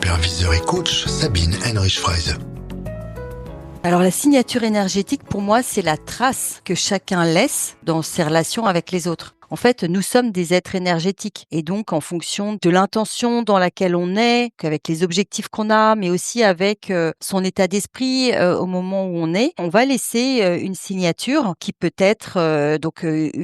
superviseur et coach Sabine Henrich-Fraise. Alors la signature énergétique, pour moi, c'est la trace que chacun laisse dans ses relations avec les autres. En fait, nous sommes des êtres énergétiques et donc en fonction de l'intention dans laquelle on est, avec les objectifs qu'on a, mais aussi avec son état d'esprit au moment où on va laisser une signature qui peut être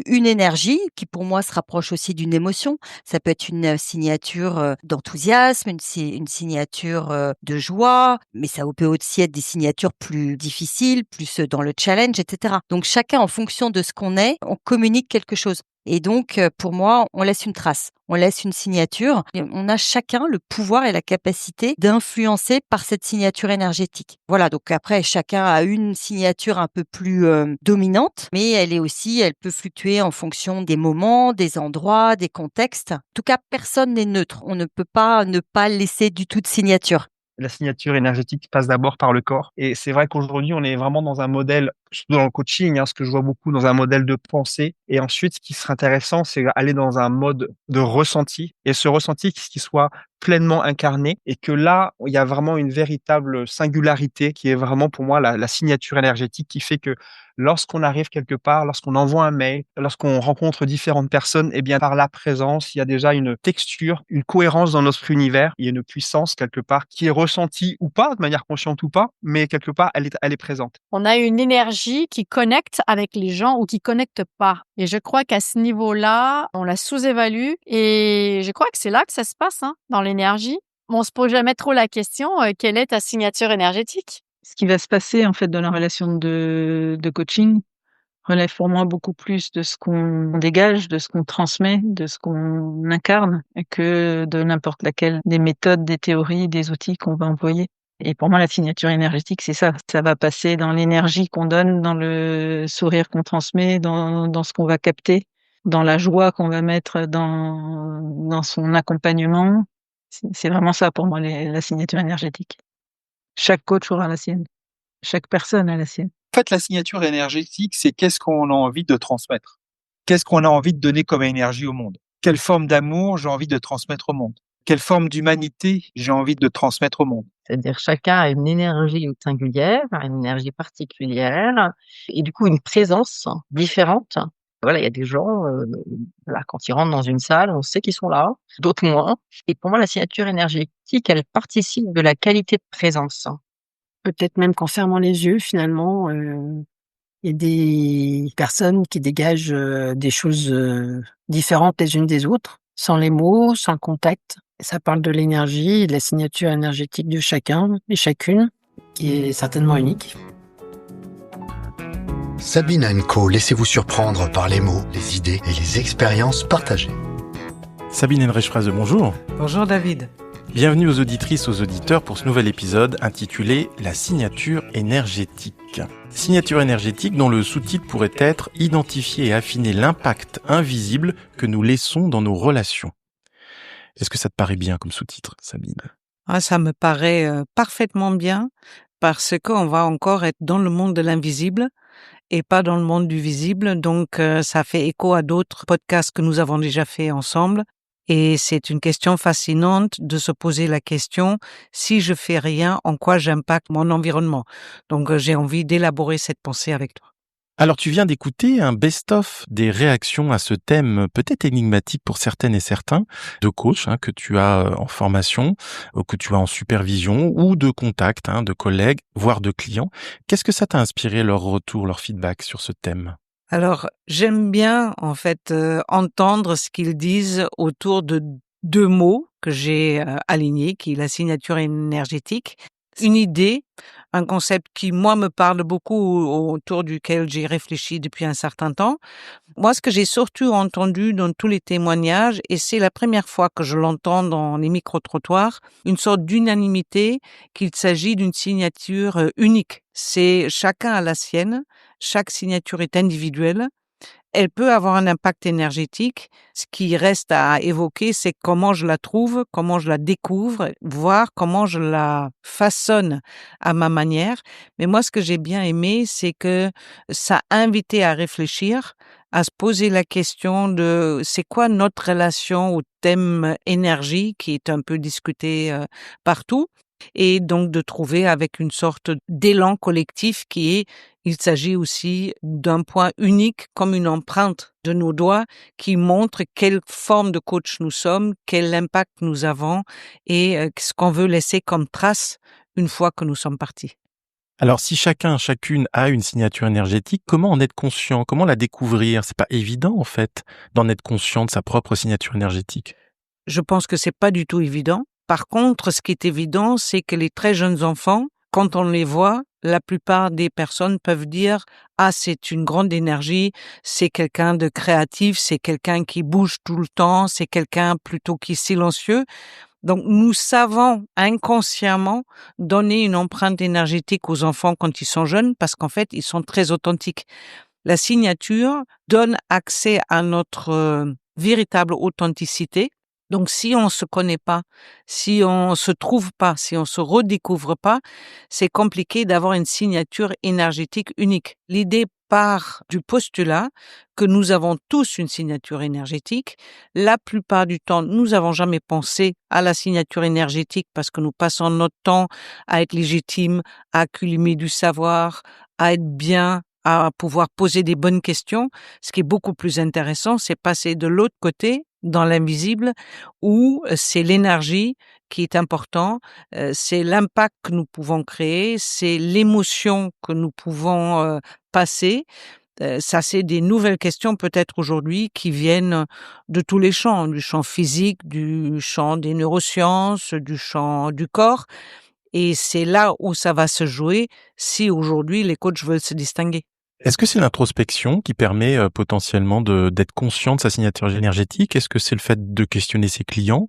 une énergie qui pour moi se rapproche aussi d'une émotion. Ça peut être une signature d'enthousiasme, une signature de joie, mais ça peut aussi être des signatures plus difficiles, plus dans le challenge, etc. Donc chacun en fonction de ce qu'on est, on communique quelque chose. Et donc, pour moi, on laisse une trace, on laisse une signature. Et on a chacun le pouvoir et la capacité d'influencer par cette signature énergétique. Voilà, donc après, chacun a une signature un peu plus dominante, mais elle peut fluctuer en fonction des moments, des endroits, des contextes. En tout cas, personne n'est neutre. On ne peut pas ne pas laisser du tout de signature. La signature énergétique passe d'abord par le corps. Et c'est vrai qu'aujourd'hui, on est vraiment dans un modèle, surtout dans le coaching, ce que je vois beaucoup, dans un modèle de pensée. Et ensuite, ce qui serait intéressant, c'est aller dans un mode de ressenti. Et ce ressenti, qui soit pleinement incarné. Et que là, il y a vraiment une véritable singularité qui est vraiment pour moi la signature énergétique qui fait que lorsqu'on arrive quelque part, lorsqu'on envoie un mail, lorsqu'on rencontre différentes personnes, eh bien, par la présence, il y a déjà une texture, une cohérence dans notre univers. Il y a une puissance quelque part qui est ressentie ou pas, de manière consciente ou pas, mais quelque part, elle est présente. On a une énergie qui connecte avec les gens ou qui connecte pas. Et je crois qu'à ce niveau-là, on la sous-évalue. Et je crois que c'est là que ça se passe, dans l'énergie. On se pose jamais trop la question, quelle est ta signature énergétique? Ce qui va se passer, en fait, dans la relation de coaching relève pour moi beaucoup plus de ce qu'on dégage, de ce qu'on transmet, de ce qu'on incarne, que de n'importe laquelle des méthodes, des théories, des outils qu'on va employer. Et pour moi, la signature énergétique, c'est ça. Ça va passer dans l'énergie qu'on donne, dans le sourire qu'on transmet, dans ce qu'on va capter, dans la joie qu'on va mettre dans son accompagnement. C'est vraiment ça pour moi, la signature énergétique. Chaque coach aura la sienne. Chaque personne a la sienne. En fait, la signature énergétique, c'est qu'est-ce qu'on a envie de transmettre? Qu'est-ce qu'on a envie de donner comme énergie au monde? Quelle forme d'amour j'ai envie de transmettre au monde? Quelle forme d'humanité j'ai envie de transmettre au monde? C'est-à-dire chacun a une énergie singulière, une énergie particulière et du coup une présence différente. Voilà, il y a des gens, quand ils rentrent dans une salle, on sait qu'ils sont là, d'autres moins. Et pour moi, la signature énergétique, elle participe de la qualité de présence. Peut-être même qu'en fermant les yeux, finalement, il y a des personnes qui dégagent des choses différentes les unes des autres, sans les mots, sans le contact. Et ça parle de l'énergie et de la signature énergétique de chacun et chacune, qui est certainement unique. Sabine Co, laissez-vous surprendre par les mots, les idées et les expériences partagées. Sabine Henrich-Fraise, bonjour. Bonjour David. Bienvenue aux auditrices, aux auditeurs pour ce nouvel épisode intitulé « La signature énergétique ». Signature énergétique dont le sous-titre pourrait être « Identifier et affiner l'impact invisible que nous laissons dans nos relations ». Est-ce que ça te paraît bien comme sous-titre, Sabine ? Ça me paraît parfaitement bien parce qu'on va encore être dans le monde de l'invisible et pas dans le monde du visible. Donc, ça fait écho à d'autres podcasts que nous avons déjà fait ensemble. Et c'est une question fascinante de se poser la question, si je fais rien, en quoi j'impacte mon environnement? Donc, j'ai envie d'élaborer cette pensée avec toi. Alors, tu viens d'écouter un best-of des réactions à ce thème peut-être énigmatique pour certaines et certains, de coachs que tu as en formation, que tu as en supervision, ou de contacts, de collègues, voire de clients. Qu'est-ce que ça t'a inspiré, leur retour, leur feedback sur ce thème ? Alors, j'aime bien, en fait, entendre ce qu'ils disent autour de deux mots que j'ai alignés, qui est la signature énergétique. Une idée, un concept qui, moi, me parle beaucoup, autour duquel j'ai réfléchi depuis un certain temps. Moi, ce que j'ai surtout entendu dans tous les témoignages, et c'est la première fois que je l'entends dans les micro-trottoirs, une sorte d'unanimité qu'il s'agit d'une signature unique. C'est chacun a la sienne, chaque signature est individuelle. Elle peut avoir un impact énergétique. Ce qui reste à évoquer, c'est comment je la trouve, comment je la découvre, voir comment je la façonne à ma manière. Mais moi, ce que j'ai bien aimé, c'est que ça a invité à réfléchir à se poser la question de c'est quoi notre relation au thème énergie qui est un peu discuté partout, et donc de trouver avec une sorte d'élan collectif il s'agit aussi d'un point unique comme une empreinte de nos doigts qui montre quelle forme de coach nous sommes, quel impact nous avons et ce qu'on veut laisser comme trace une fois que nous sommes partis. Alors, si chacune a une signature énergétique, comment en être conscient? Comment la découvrir? C'est pas évident, en fait, d'en être conscient de sa propre signature énergétique. Je pense que c'est pas du tout évident. Par contre, ce qui est évident, c'est que les très jeunes enfants, quand on les voit, la plupart des personnes peuvent dire « Ah, c'est une grande énergie, c'est quelqu'un de créatif, c'est quelqu'un qui bouge tout le temps, c'est quelqu'un plutôt qui est silencieux ». Donc, nous savons inconsciemment donner une empreinte énergétique aux enfants quand ils sont jeunes parce qu'en fait, ils sont très authentiques. La signature donne accès à notre véritable authenticité. Donc, si on se connaît pas, si on se trouve pas, si on se redécouvre pas, c'est compliqué d'avoir une signature énergétique unique. L'idée part du postulat que nous avons tous une signature énergétique. La plupart du temps, nous n'avons jamais pensé à la signature énergétique parce que nous passons notre temps à être légitimes, à accumuler du savoir, à être bien, à pouvoir poser des bonnes questions. Ce qui est beaucoup plus intéressant, c'est passer de l'autre côté, dans l'invisible, où c'est l'énergie qui est important, c'est l'impact que nous pouvons créer, c'est l'émotion que nous pouvons passer. Ça, c'est des nouvelles questions peut-être aujourd'hui qui viennent de tous les champs, du champ physique, du champ des neurosciences, du champ du corps. Et c'est là où ça va se jouer si aujourd'hui les coachs veulent se distinguer. Est-ce que c'est l'introspection qui permet potentiellement d'être conscient de sa signature énergétique? Est-ce que c'est le fait de questionner ses clients?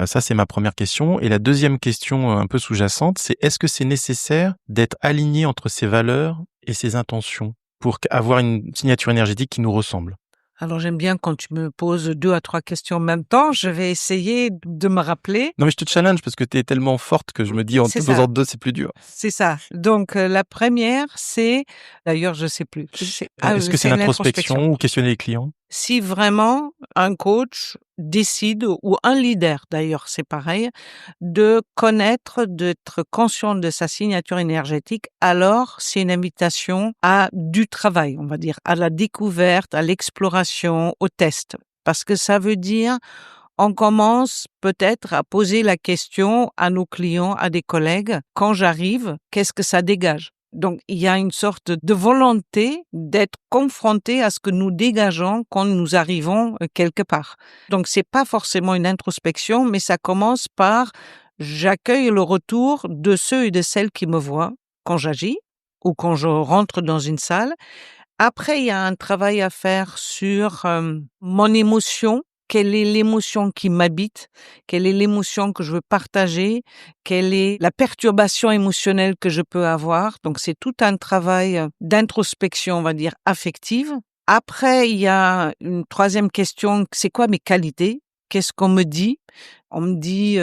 Ça, c'est ma première question. Et la deuxième question un peu sous-jacente, c'est est-ce que c'est nécessaire d'être aligné entre ses valeurs et ses intentions pour avoir une signature énergétique qui nous ressemble? Alors j'aime bien quand tu me poses 2 à 3 questions en même temps. Je vais essayer de me rappeler. Non, mais je te challenge parce que tu es tellement forte que je me dis en C'est te ça. faisant 2, c'est plus dur. C'est ça. Donc la première, c'est d'ailleurs je sais plus. Est-ce que c'est l'introspection ou questionner les clients? Si vraiment un coach décide, ou un leader d'ailleurs, c'est pareil, de connaître, d'être conscient de sa signature énergétique, alors c'est une invitation à du travail, on va dire, à la découverte, à l'exploration, au test. Parce que ça veut dire, on commence peut-être à poser la question à nos clients, à des collègues, quand j'arrive, qu'est-ce que ça dégage? Donc, il y a une sorte de volonté d'être confronté à ce que nous dégageons quand nous arrivons quelque part. Donc, c'est pas forcément une introspection, mais ça commence par j'accueille le retour de ceux et de celles qui me voient quand j'agis ou quand je rentre dans une salle. Après, il y a un travail à faire sur mon émotion. Quelle est l'émotion qui m'habite? Quelle est l'émotion que je veux partager? Quelle est la perturbation émotionnelle que je peux avoir? Donc, c'est tout un travail d'introspection, on va dire, affective. Après, il y a une troisième question, c'est quoi mes qualités? Qu'est-ce qu'on me dit? On me dit,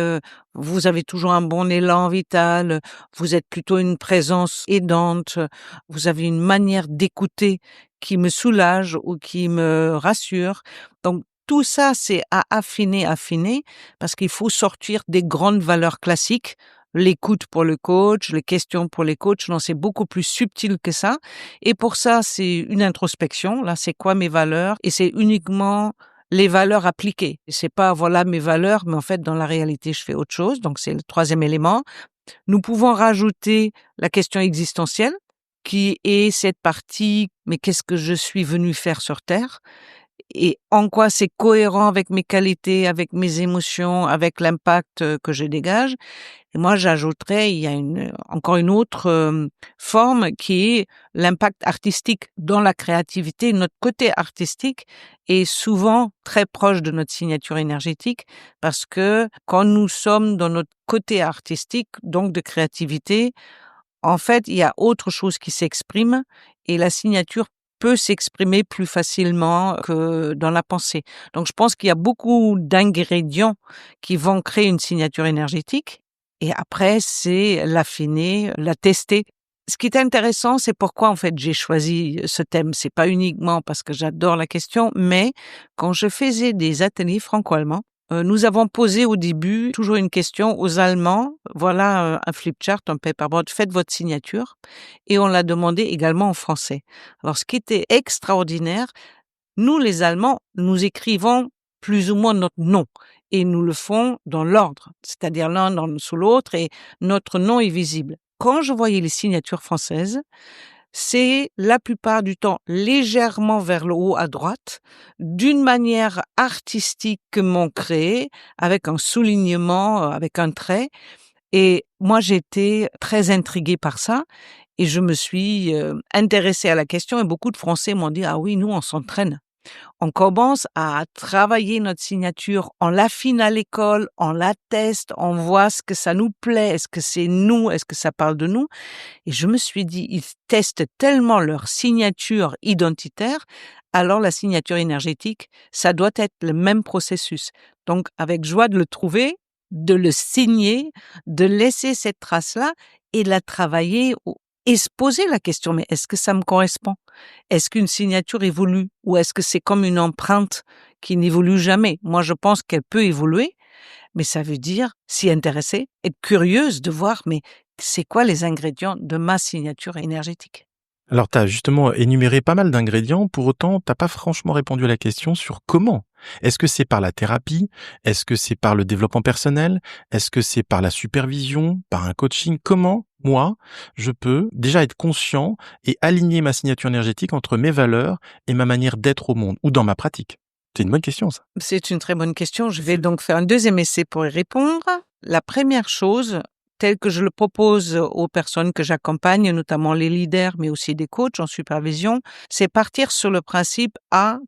vous avez toujours un bon élan vital, vous êtes plutôt une présence aidante, vous avez une manière d'écouter qui me soulage ou qui me rassure. Donc, tout ça, c'est à affiner, parce qu'il faut sortir des grandes valeurs classiques. L'écoute pour le coach, les questions pour les coachs, non, c'est beaucoup plus subtil que ça. Et pour ça, c'est une introspection. Là, c'est quoi mes valeurs? Et c'est uniquement les valeurs appliquées. C'est pas, voilà mes valeurs, mais en fait, dans la réalité, je fais autre chose. Donc, c'est le troisième élément. Nous pouvons rajouter la question existentielle, qui est cette partie, mais qu'est-ce que je suis venu faire sur Terre? Et en quoi c'est cohérent avec mes qualités, avec mes émotions, avec l'impact que je dégage. Et moi, j'ajouterais, il y a encore une autre forme qui est l'impact artistique dans la créativité. Notre côté artistique est souvent très proche de notre signature énergétique parce que quand nous sommes dans notre côté artistique, donc de créativité, en fait, il y a autre chose qui s'exprime et la signature peut s'exprimer plus facilement que dans la pensée. Donc, je pense qu'il y a beaucoup d'ingrédients qui vont créer une signature énergétique. Et après, c'est l'affiner, la tester. Ce qui est intéressant, c'est pourquoi en fait j'ai choisi ce thème. C'est pas uniquement parce que j'adore la question, mais quand je faisais des ateliers franco-allemands, nous avons posé au début toujours une question aux Allemands. Voilà un flipchart, un paperboard, faites votre signature. Et on l'a demandé également en français. Alors ce qui était extraordinaire, nous les Allemands, nous écrivons plus ou moins notre nom. Et nous le font dans l'ordre, c'est-à-dire l'un sous l'autre, et notre nom est visible. Quand je voyais les signatures françaises, c'est la plupart du temps légèrement vers le haut à droite, d'une manière artistiquement créée, avec un soulignement, avec un trait. Et moi, j'étais très intriguée par ça. Et je me suis intéressée à la question. Et beaucoup de Français m'ont dit, ah oui, nous, on s'entraîne. On commence à travailler notre signature, on l'affine à l'école, on la teste, on voit ce que ça nous plaît, est-ce que c'est nous, est-ce que ça parle de nous. Et je me suis dit, ils testent tellement leur signature identitaire, alors la signature énergétique, ça doit être le même processus. Donc, avec joie de le trouver, de le signer, de laisser cette trace-là et de la travailler et se poser la question, mais est-ce que ça me correspond? Est-ce qu'une signature évolue ou est-ce que c'est comme une empreinte qui n'évolue jamais? Moi, je pense qu'elle peut évoluer, mais ça veut dire s'y intéresser, être curieuse de voir, mais c'est quoi les ingrédients de ma signature énergétique? Alors, tu as justement énuméré pas mal d'ingrédients, pour autant, t'as pas franchement répondu à la question sur comment. Est-ce que c'est par la thérapie? Est-ce que c'est par le développement personnel? Est-ce que c'est par la supervision, par un coaching? Comment, moi, je peux déjà être conscient et aligner ma signature énergétique entre mes valeurs et ma manière d'être au monde, ou dans ma pratique? C'est une bonne question, ça. C'est une très bonne question. Je vais donc faire un deuxième essai pour y répondre. La première chose, tel que je le propose aux personnes que j'accompagne, notamment les leaders, mais aussi des coachs en supervision, c'est partir sur le principe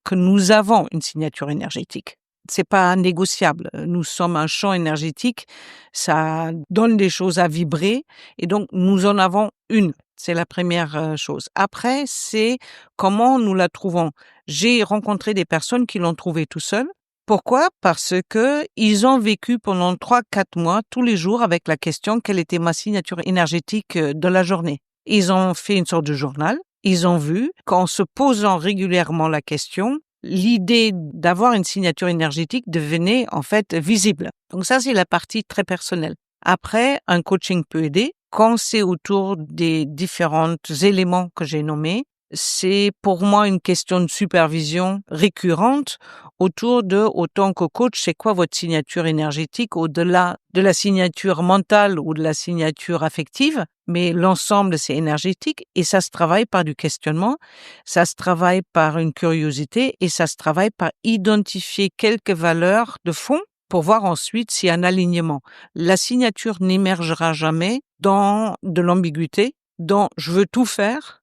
que nous avons une signature énergétique. C'est pas négociable. Nous sommes un champ énergétique, ça donne des choses à vibrer, et donc nous en avons une. C'est la première chose. Après, c'est comment nous la trouvons. J'ai rencontré des personnes qui l'ont trouvée tout seuls. Pourquoi? Parce que ils ont vécu pendant 3-4 mois, tous les jours, avec la question quelle était ma signature énergétique de la journée. Ils ont fait une sorte de journal. Ils ont vu qu'en se posant régulièrement la question, l'idée d'avoir une signature énergétique devenait en fait visible. Donc ça, c'est la partie très personnelle. Après, un coaching peut aider. Quand c'est autour des différents éléments que j'ai nommés, c'est pour moi une question de supervision récurrente autour de, autant que coach, c'est quoi votre signature énergétique au-delà de la signature mentale ou de la signature affective, mais l'ensemble c'est énergétique et ça se travaille par du questionnement, ça se travaille par une curiosité et ça se travaille par identifier quelques valeurs de fond pour voir ensuite s'il y a un alignement. La signature n'émergera jamais dans de l'ambiguïté, dans je veux tout faire,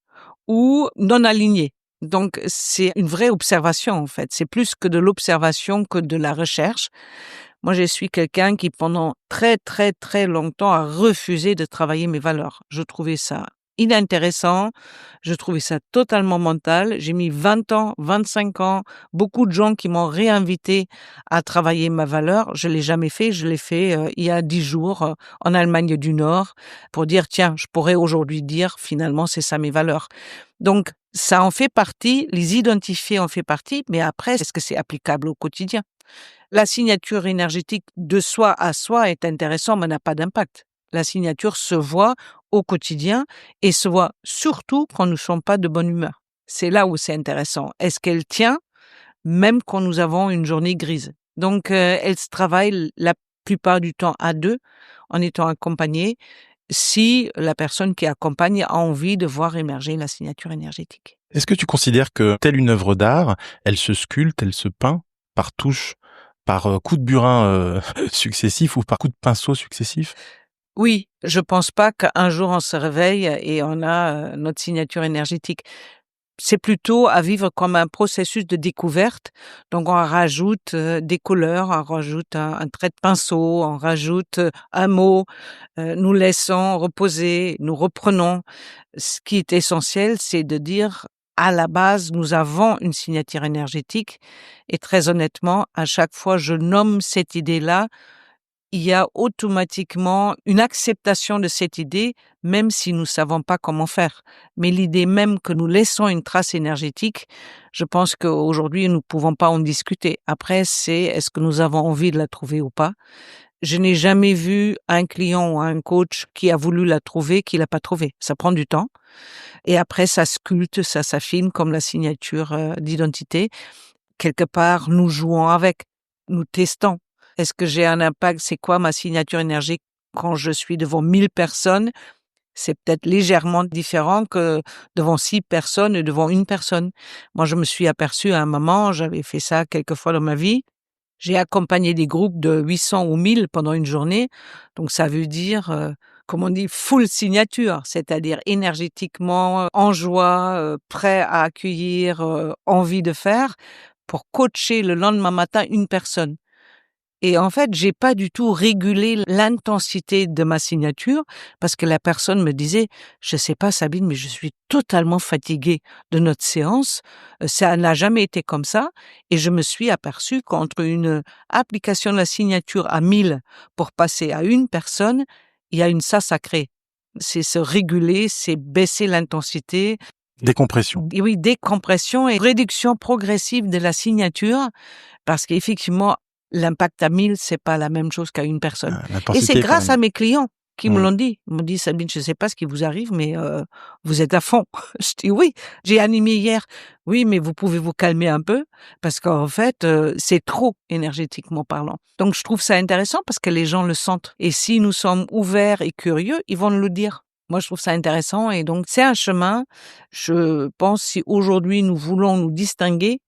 ou non aligné. Donc, c'est une vraie observation, en fait. C'est plus que de l'observation que de la recherche. Moi, je suis quelqu'un qui, pendant très, très, très longtemps, a refusé de travailler mes valeurs. Je trouvais ça inintéressant. Je trouvais ça totalement mental. J'ai mis 20 ans, 25 ans, beaucoup de gens qui m'ont réinvité à travailler ma valeur. Je l'ai jamais fait. Je l'ai fait il y a 10 jours en Allemagne du Nord pour dire, tiens, je pourrais aujourd'hui dire, finalement, c'est ça mes valeurs. Donc, ça en fait partie, les identifier en fait partie, mais après, est-ce que c'est applicable au quotidien? La signature énergétique de soi à soi est intéressante, mais n'a pas d'impact. La signature se voit au quotidien et se voit surtout quand nous ne sommes pas de bonne humeur. C'est là où c'est intéressant. Est-ce qu'elle tient même quand nous avons une journée grise? Donc, elle se travaille la plupart du temps à deux, en étant accompagnée, si la personne qui accompagne a envie de voir émerger la signature énergétique. Est-ce que tu considères que, telle une œuvre d'art, elle se sculpte, elle se peint par touche, par coup de burin successifs ou par coup de pinceau successifs? Oui, je pense pas qu'un jour on se réveille et on a notre signature énergétique. C'est plutôt à vivre comme un processus de découverte. Donc, on rajoute des couleurs, on rajoute un trait de pinceau, on rajoute un mot, nous laissons reposer, nous reprenons. Ce qui est essentiel, c'est de dire, à la base, nous avons une signature énergétique. Et très honnêtement, à chaque fois, je nomme cette idée-là, il y a automatiquement une acceptation de cette idée, même si nous ne savons pas comment faire. Mais l'idée même que nous laissons une trace énergétique, je pense qu'aujourd'hui, nous ne pouvons pas en discuter. Après, c'est est-ce que nous avons envie de la trouver ou pas. Je n'ai jamais vu un client ou un coach qui a voulu la trouver, qui l'a pas trouvée. Ça prend du temps. Et après, ça sculpte, ça s'affine comme la signature d'identité. Quelque part, nous jouons avec, nous testons. Est-ce que j'ai un impact? C'est quoi ma signature énergétique quand je suis devant 1000 personnes? C'est peut-être légèrement différent que devant 6 personnes et devant une personne. Moi, je me suis aperçue à un moment, j'avais fait ça quelques fois dans ma vie. J'ai accompagné des groupes de 800 ou 1000 pendant une journée. Donc, ça veut dire, comme on dit, full signature, c'est-à-dire énergétiquement en joie, prêt à accueillir, envie de faire, pour coacher le lendemain matin une personne. Et en fait, j'ai pas du tout régulé l'intensité de ma signature parce que la personne me disait, je sais pas Sabine, mais je suis totalement fatiguée de notre séance. Ça n'a jamais été comme ça. Et je me suis aperçue qu'entre une application de la signature à 1000 pour passer à une personne, il y a une ça sacrée. C'est se réguler, c'est baisser l'intensité. Décompression. Et oui, décompression et réduction progressive de la signature parce qu'effectivement, l'impact à 1000, c'est pas la même chose qu'à une personne. Et c'est grâce à mes clients qui me l'ont dit. Ils m'ont dit, Sabine, je sais pas ce qui vous arrive, mais vous êtes à fond. Je dis, oui, j'ai animé hier. Oui, mais vous pouvez vous calmer un peu parce qu'en fait, c'est trop énergétiquement parlant. Donc, je trouve ça intéressant parce que les gens le sentent. Et si nous sommes ouverts et curieux, ils vont nous le dire. Moi, je trouve ça intéressant et donc, c'est un chemin. Je pense si aujourd'hui nous voulons nous distinguer,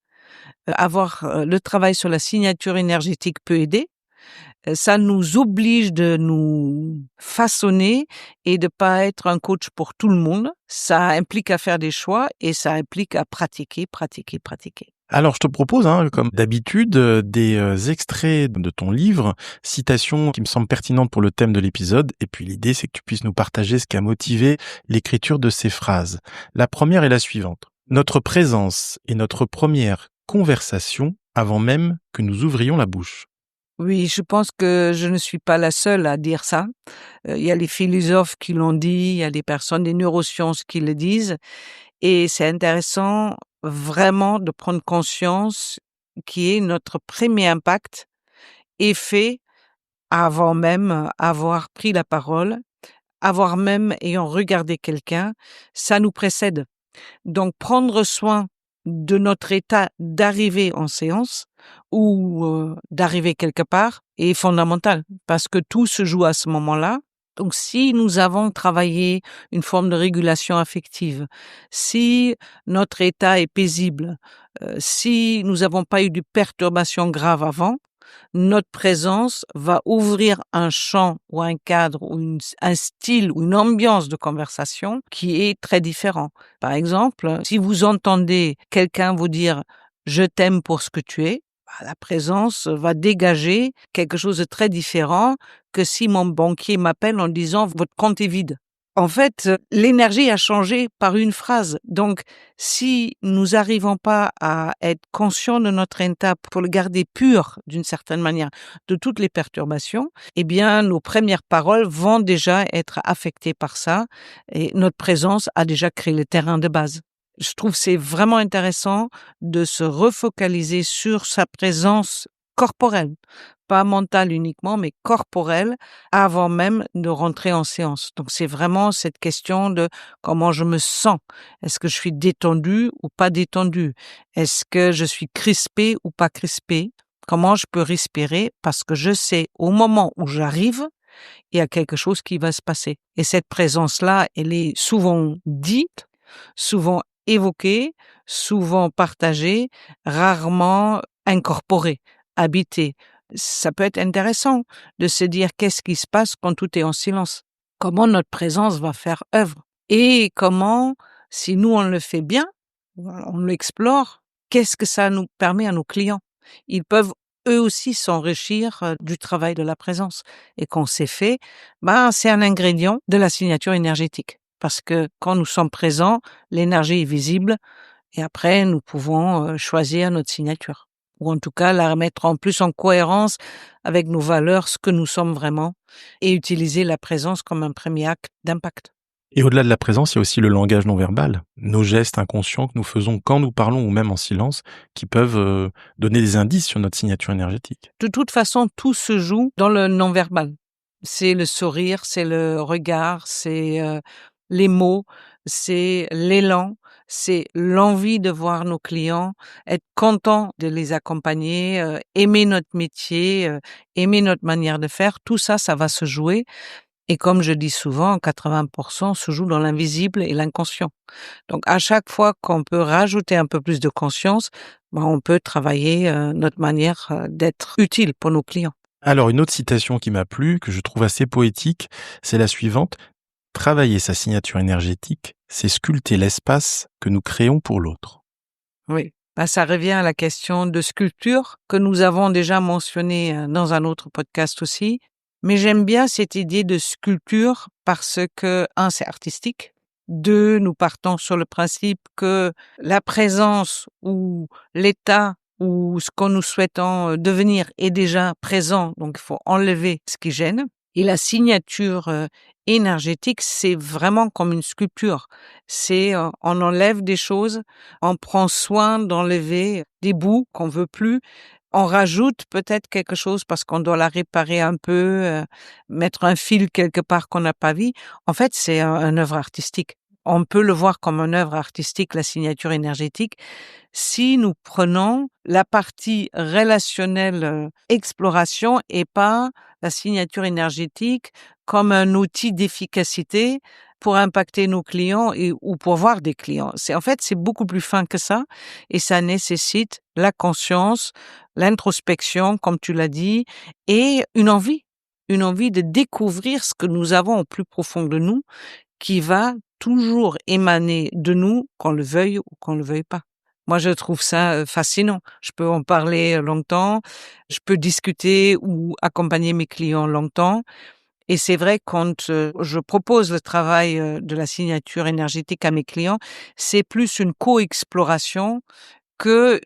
avoir le travail sur la signature énergétique peut aider. Ça nous oblige de nous façonner et de pas être un coach pour tout le monde. Ça implique à faire des choix et ça implique à pratiquer. Alors, je te propose, comme d'habitude, des extraits de ton livre, citations qui me semblent pertinentes pour le thème de l'épisode. Et puis, l'idée, c'est que tu puisses nous partager ce qui a motivé l'écriture de ces phrases. La première est la suivante. Notre présence est notre première conversation avant même que nous ouvrions la bouche. Oui, je pense que je ne suis pas la seule à dire ça. Il y a les philosophes qui l'ont dit, il y a des personnes des neurosciences qui le disent. Et c'est intéressant vraiment de prendre conscience qui est notre premier impact est fait avant même avoir pris la parole, avoir même ayant regardé quelqu'un, ça nous précède. Donc, prendre soin de notre état d'arrivée en séance ou d'arriver quelque part est fondamental parce que tout se joue à ce moment-là. Donc, si nous avons travaillé une forme de régulation affective, si notre état est paisible, si nous n'avons pas eu de perturbations graves avant, notre présence va ouvrir un champ ou un cadre ou un style ou une ambiance de conversation qui est très différent. Par exemple, si vous entendez quelqu'un vous dire « je t'aime pour ce que tu es », la présence va dégager quelque chose de très différent que si mon banquier m'appelle en disant « votre compte est vide ». En fait, l'énergie a changé par une phrase. Donc, si nous n'arrivons pas à être conscients de notre état pour le garder pur d'une certaine manière de toutes les perturbations, eh bien, nos premières paroles vont déjà être affectées par ça et notre présence a déjà créé le terrain de base. Je trouve que c'est vraiment intéressant de se refocaliser sur sa présence corporelle, pas mentale uniquement, mais corporelle, avant même de rentrer en séance. Donc, c'est vraiment cette question de comment je me sens. Est-ce que je suis détendue ou pas détendue? Est-ce que je suis crispée ou pas crispée? Comment je peux respirer? Parce que je sais, au moment où j'arrive, il y a quelque chose qui va se passer. Et cette présence-là, elle est souvent dite, souvent évoquée, souvent partagée, rarement incorporée, habitée. Ça peut être intéressant de se dire qu'est-ce qui se passe quand tout est en silence. Comment notre présence va faire œuvre. Et comment, si nous on le fait bien, on l'explore, qu'est-ce que ça nous permet à nos clients. Ils peuvent eux aussi s'enrichir du travail de la présence. Et quand c'est fait, c'est un ingrédient de la signature énergétique. Parce que quand nous sommes présents, l'énergie est visible et après nous pouvons choisir notre signature. ou en tout cas la mettre en plus en cohérence avec nos valeurs, ce que nous sommes vraiment, et utiliser la présence comme un premier acte d'impact. Et au-delà de la présence, il y a aussi le langage non verbal, nos gestes inconscients que nous faisons quand nous parlons ou même en silence, qui peuvent donner des indices sur notre signature énergétique. De toute façon, tout se joue dans le non-verbal. C'est le sourire, c'est le regard, c'est les mots, c'est l'élan, c'est l'envie de voir nos clients, être content de les accompagner, aimer notre métier, aimer notre manière de faire. Tout ça, ça va se jouer. Et comme je dis souvent, 80% se joue dans l'invisible et l'inconscient. Donc, à chaque fois qu'on peut rajouter un peu plus de conscience, on peut travailler notre manière d'être utile pour nos clients. Alors, une autre citation qui m'a plu, que je trouve assez poétique, c'est la suivante. Travailler sa signature énergétique, c'est sculpter l'espace que nous créons pour l'autre. Oui. Ça revient à la question de sculpture que nous avons déjà mentionnée dans un autre podcast aussi. Mais j'aime bien cette idée de sculpture parce que, un, c'est artistique. Deux, nous partons sur le principe que la présence ou l'état ou ce qu'on nous souhaitons devenir est déjà présent. Donc, il faut enlever ce qui gêne. Et la signature énergétique, c'est vraiment comme une sculpture. C'est, on enlève des choses, on prend soin d'enlever des bouts qu'on veut plus. On rajoute peut-être quelque chose parce qu'on doit la réparer un peu, mettre un fil quelque part qu'on n'a pas vu. En fait, c'est une œuvre artistique. On peut le voir comme une œuvre artistique, la signature énergétique, si nous prenons la partie relationnelle exploration et pas la signature énergétique comme un outil d'efficacité pour impacter nos clients ou pour voir des clients. C'est beaucoup plus fin que ça et ça nécessite la conscience, l'introspection, comme tu l'as dit, et une envie de découvrir ce que nous avons au plus profond de nous qui va toujours émaner de nous, qu'on le veuille ou qu'on le veuille pas. Moi, je trouve ça fascinant. Je peux en parler longtemps, je peux discuter ou accompagner mes clients longtemps. Et c'est vrai, quand je propose le travail de la signature énergétique à mes clients, c'est plus une co-exploration que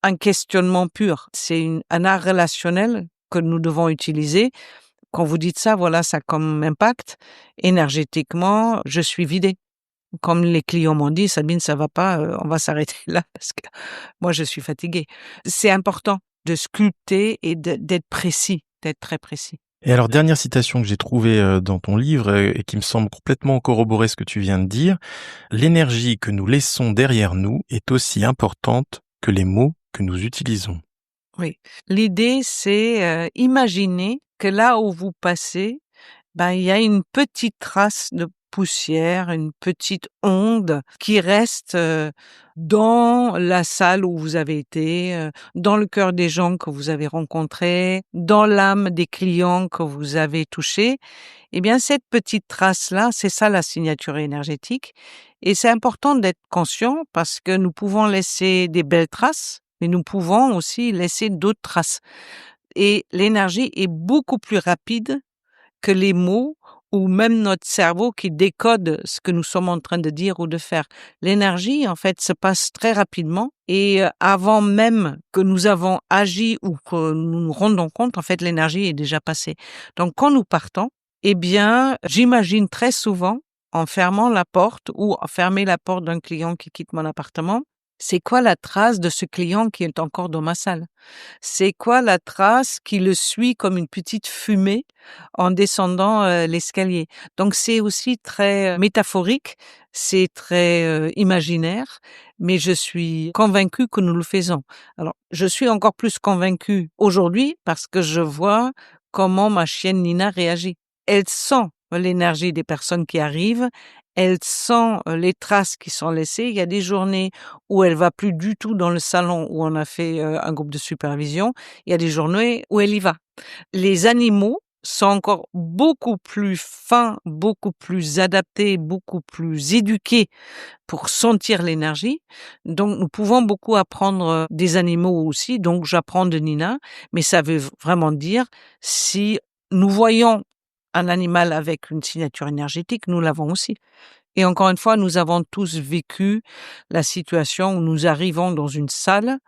un questionnement pur. C'est un art relationnel que nous devons utiliser. Quand vous dites ça, voilà, ça a comme impact. Énergétiquement, je suis vidée. Comme les clients m'ont dit, Sabine, ça va pas, on va s'arrêter là parce que moi, je suis fatiguée. C'est important de sculpter et d'être précis, d'être très précis. Et alors, dernière citation que j'ai trouvée dans ton livre et qui me semble complètement corroborer ce que tu viens de dire. L'énergie que nous laissons derrière nous est aussi importante que les mots que nous utilisons. Oui. L'idée, c'est imaginer que là où vous passez, il y a une petite trace de poussière, une petite onde qui reste dans la salle où vous avez été, dans le cœur des gens que vous avez rencontrés, dans l'âme des clients que vous avez touchés. Eh bien, cette petite trace-là, c'est ça la signature énergétique. Et c'est important d'être conscient parce que nous pouvons laisser des belles traces, mais nous pouvons aussi laisser d'autres traces. Et l'énergie est beaucoup plus rapide que les mots ou même notre cerveau qui décode ce que nous sommes en train de dire ou de faire. L'énergie, en fait, se passe très rapidement et avant même que nous avons agi ou que nous nous rendons compte, en fait, l'énergie est déjà passée. Donc, quand nous partons, eh bien, j'imagine très souvent, en fermant la porte ou en fermer la porte d'un client qui quitte mon appartement, c'est quoi la trace de ce client qui est encore dans ma salle? C'est quoi la trace qui le suit comme une petite fumée en descendant l'escalier? Donc c'est aussi très métaphorique, c'est très imaginaire, mais je suis convaincue que nous le faisons. Alors, je suis encore plus convaincue aujourd'hui parce que je vois comment ma chienne Nina réagit. Elle sent l'énergie des personnes qui arrivent, elle sent les traces qui sont laissées. Il y a des journées où elle va plus du tout dans le salon où on a fait un groupe de supervision. Il y a des journées où elle y va. Les animaux sont encore beaucoup plus fins, beaucoup plus adaptés, beaucoup plus éduqués pour sentir l'énergie. Donc, nous pouvons beaucoup apprendre des animaux aussi. Donc, j'apprends de Nina, mais ça veut vraiment dire si nous voyons un animal avec une signature énergétique, nous l'avons aussi. Et encore une fois, nous avons tous vécu la situation où nous arrivons dans une salle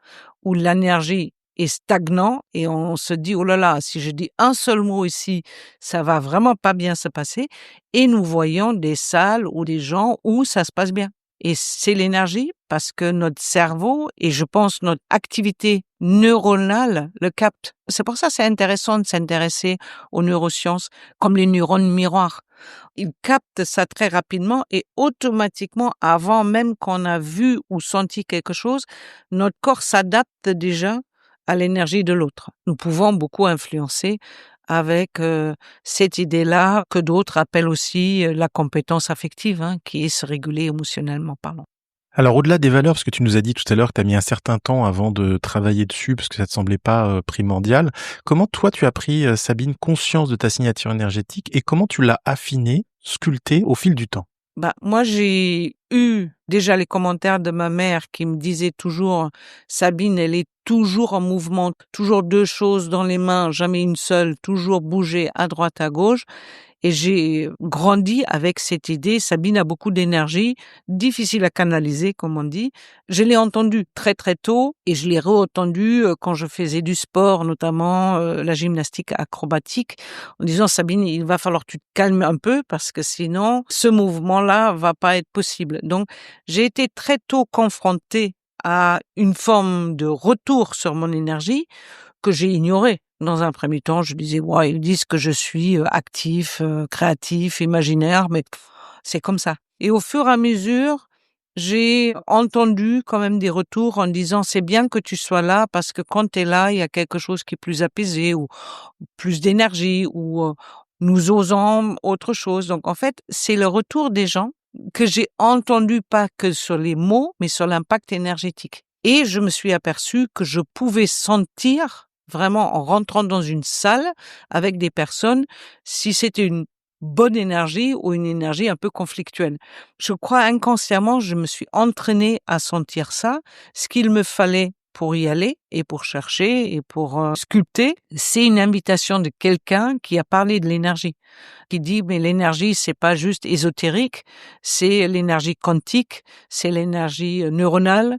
où l'énergie est stagnant et on se dit, oh là là, si je dis un seul mot ici, ça va vraiment pas bien se passer. Et nous voyons des salles ou des gens où ça se passe bien. Et c'est l'énergie parce que notre cerveau et je pense notre activité neuronale le capte. C'est pour ça que c'est intéressant de s'intéresser aux neurosciences comme les neurones miroirs. Ils captent ça très rapidement et automatiquement, avant même qu'on a vu ou senti quelque chose, notre corps s'adapte déjà à l'énergie de l'autre. Nous pouvons beaucoup influencer avec cette idée-là que d'autres appellent aussi la compétence affective, qui est se réguler émotionnellement parlant. Alors au-delà des valeurs, parce que tu nous as dit tout à l'heure que tu as mis un certain temps avant de travailler dessus, parce que ça te semblait pas primordial, comment toi tu as pris, Sabine, conscience de ta signature énergétique et comment tu l'as affinée, sculptée au fil du temps? Moi, j'ai eu déjà les commentaires de ma mère qui me disait toujours, Sabine, elle est toujours en mouvement, toujours deux choses dans les mains, jamais une seule, toujours bouger à droite, à gauche. Et j'ai grandi avec cette idée, Sabine a beaucoup d'énergie, difficile à canaliser, comme on dit. Je l'ai entendu très très tôt et je l'ai re-entendu quand je faisais du sport, notamment la gymnastique acrobatique, en disant, Sabine, il va falloir que tu te calmes un peu parce que sinon, ce mouvement-là va pas être possible. Donc, j'ai été très tôt confrontée à une forme de retour sur mon énergie que j'ai ignorée. Dans un premier temps, je disais, ouais, ils disent que je suis actif, créatif, imaginaire, mais c'est comme ça. Et au fur et à mesure, j'ai entendu quand même des retours en disant, c'est bien que tu sois là parce que quand tu es là, il y a quelque chose qui est plus apaisé ou plus d'énergie ou nous osons autre chose. Donc en fait, c'est le retour des gens que j'ai entendu pas que sur les mots, mais sur l'impact énergétique. Et je me suis aperçue que je pouvais sentir vraiment en rentrant dans une salle avec des personnes, si c'était une bonne énergie ou une énergie un peu conflictuelle. Je crois inconsciemment, je me suis entraînée à sentir ça. Ce qu'il me fallait pour y aller et pour chercher et pour sculpter, c'est une invitation de quelqu'un qui a parlé de l'énergie, qui dit mais l'énergie c'est pas juste ésotérique, c'est l'énergie quantique, c'est l'énergie neuronale.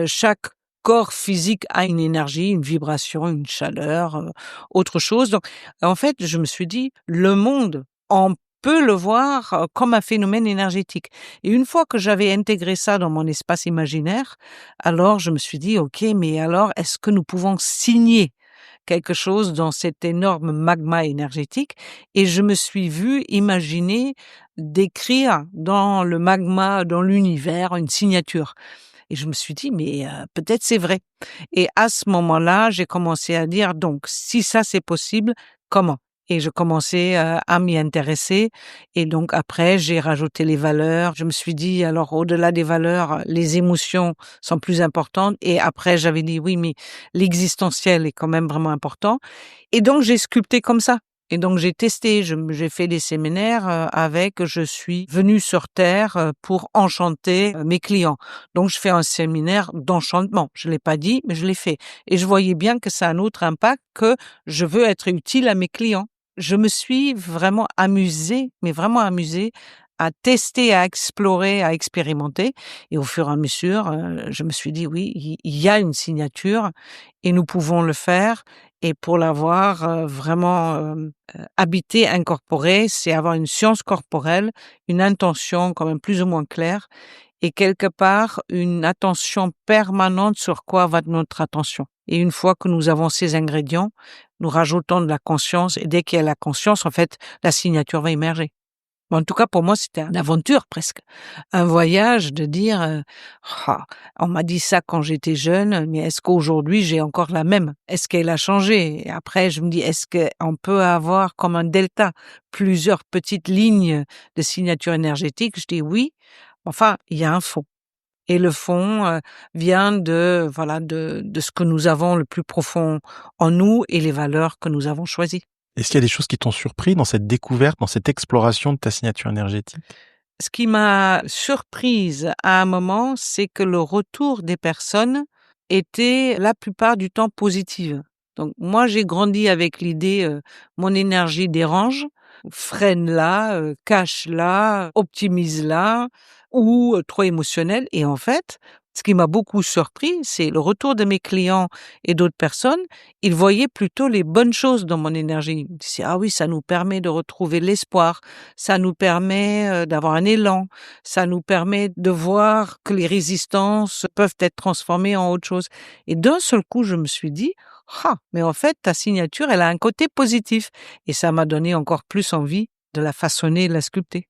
Chaque corps physique a une énergie, une vibration, une chaleur, autre chose. Donc, en fait, je me suis dit, le monde, on peut le voir comme un phénomène énergétique. Et une fois que j'avais intégré ça dans mon espace imaginaire, alors je me suis dit, OK, mais alors, est-ce que nous pouvons signer quelque chose dans cet énorme magma énergétique? Et je me suis vue imaginer d'écrire dans le magma, dans l'univers, une signature. Et je me suis dit, mais peut-être c'est vrai. Et à ce moment-là, j'ai commencé à dire, donc, si ça c'est possible, comment? Et je commençais à m'y intéresser. Et donc après, j'ai rajouté les valeurs. Je me suis dit, alors au-delà des valeurs, les émotions sont plus importantes. Et après, j'avais dit, oui, mais l'existentiel est quand même vraiment important. Et donc, j'ai sculpté comme ça. Et donc, j'ai testé, j'ai fait des séminaires avec, je suis venue sur Terre pour enchanter mes clients. Donc, je fais un séminaire d'enchantement. Je l'ai pas dit, mais je l'ai fait. Et je voyais bien que ça a un autre impact, que je veux être utile à mes clients. Je me suis vraiment amusée, mais vraiment amusée à tester, à explorer, à expérimenter. Et au fur et à mesure, je me suis dit, oui, il y a une signature et nous pouvons le faire. Et pour l'avoir vraiment habité, incorporé, c'est avoir une science corporelle, une intention quand même plus ou moins claire et quelque part une attention permanente sur quoi va notre attention. Et une fois que nous avons ces ingrédients, nous rajoutons de la conscience et dès qu'il y a la conscience, en fait, la signature va émerger. En tout cas, pour moi, c'était une aventure presque. Un voyage de dire, on m'a dit ça quand j'étais jeune, mais est-ce qu'aujourd'hui, j'ai encore la même? Est-ce qu'elle a changé? Et après, je me dis, est-ce qu'on peut avoir comme un delta, plusieurs petites lignes de signature énergétique? Je dis oui. Enfin, il y a un fond. Et le fond vient de ce que nous avons le plus profond en nous et les valeurs que nous avons choisies. Est-ce qu'il y a des choses qui t'ont surpris dans cette découverte, dans cette exploration de ta signature énergétique? Ce qui m'a surprise à un moment, c'est que le retour des personnes était la plupart du temps positive. Donc moi, j'ai grandi avec l'idée mon énergie dérange, freine-la, cache-la, optimise-la ou trop émotionnelle. Et en fait, Ce qui m'a beaucoup surpris, c'est le retour de mes clients et d'autres personnes. Ils voyaient plutôt les bonnes choses dans mon énergie. Ils disaient, ah oui, ça nous permet de retrouver l'espoir, ça nous permet d'avoir un élan, ça nous permet de voir que les résistances peuvent être transformées en autre chose. Et d'un seul coup, je me suis dit, ah, mais en fait, ta signature, elle a un côté positif. Et ça m'a donné encore plus envie de la façonner et de la sculpter.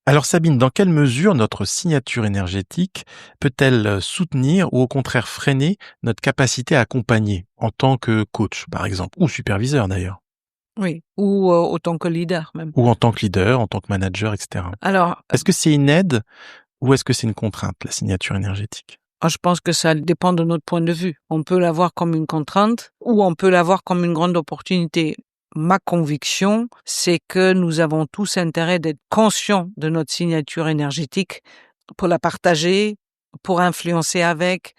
Alors Sabine, dans quelle mesure notre signature énergétique peut-elle soutenir ou au contraire freiner notre capacité à accompagner en tant que coach, par exemple, ou superviseur d'ailleurs, Oui, ou autant que leader même. ou en tant que leader, en tant que manager, etc. Alors, Est-ce que c'est une aide ou est-ce que c'est une contrainte, la signature énergétique? je pense que ça dépend de notre point de vue. On peut la voir comme une contrainte ou on peut la voir comme une grande opportunité. Ma conviction, c'est que nous avons tous intérêt d'être conscients de notre signature énergétique pour la partager, pour influencer avec,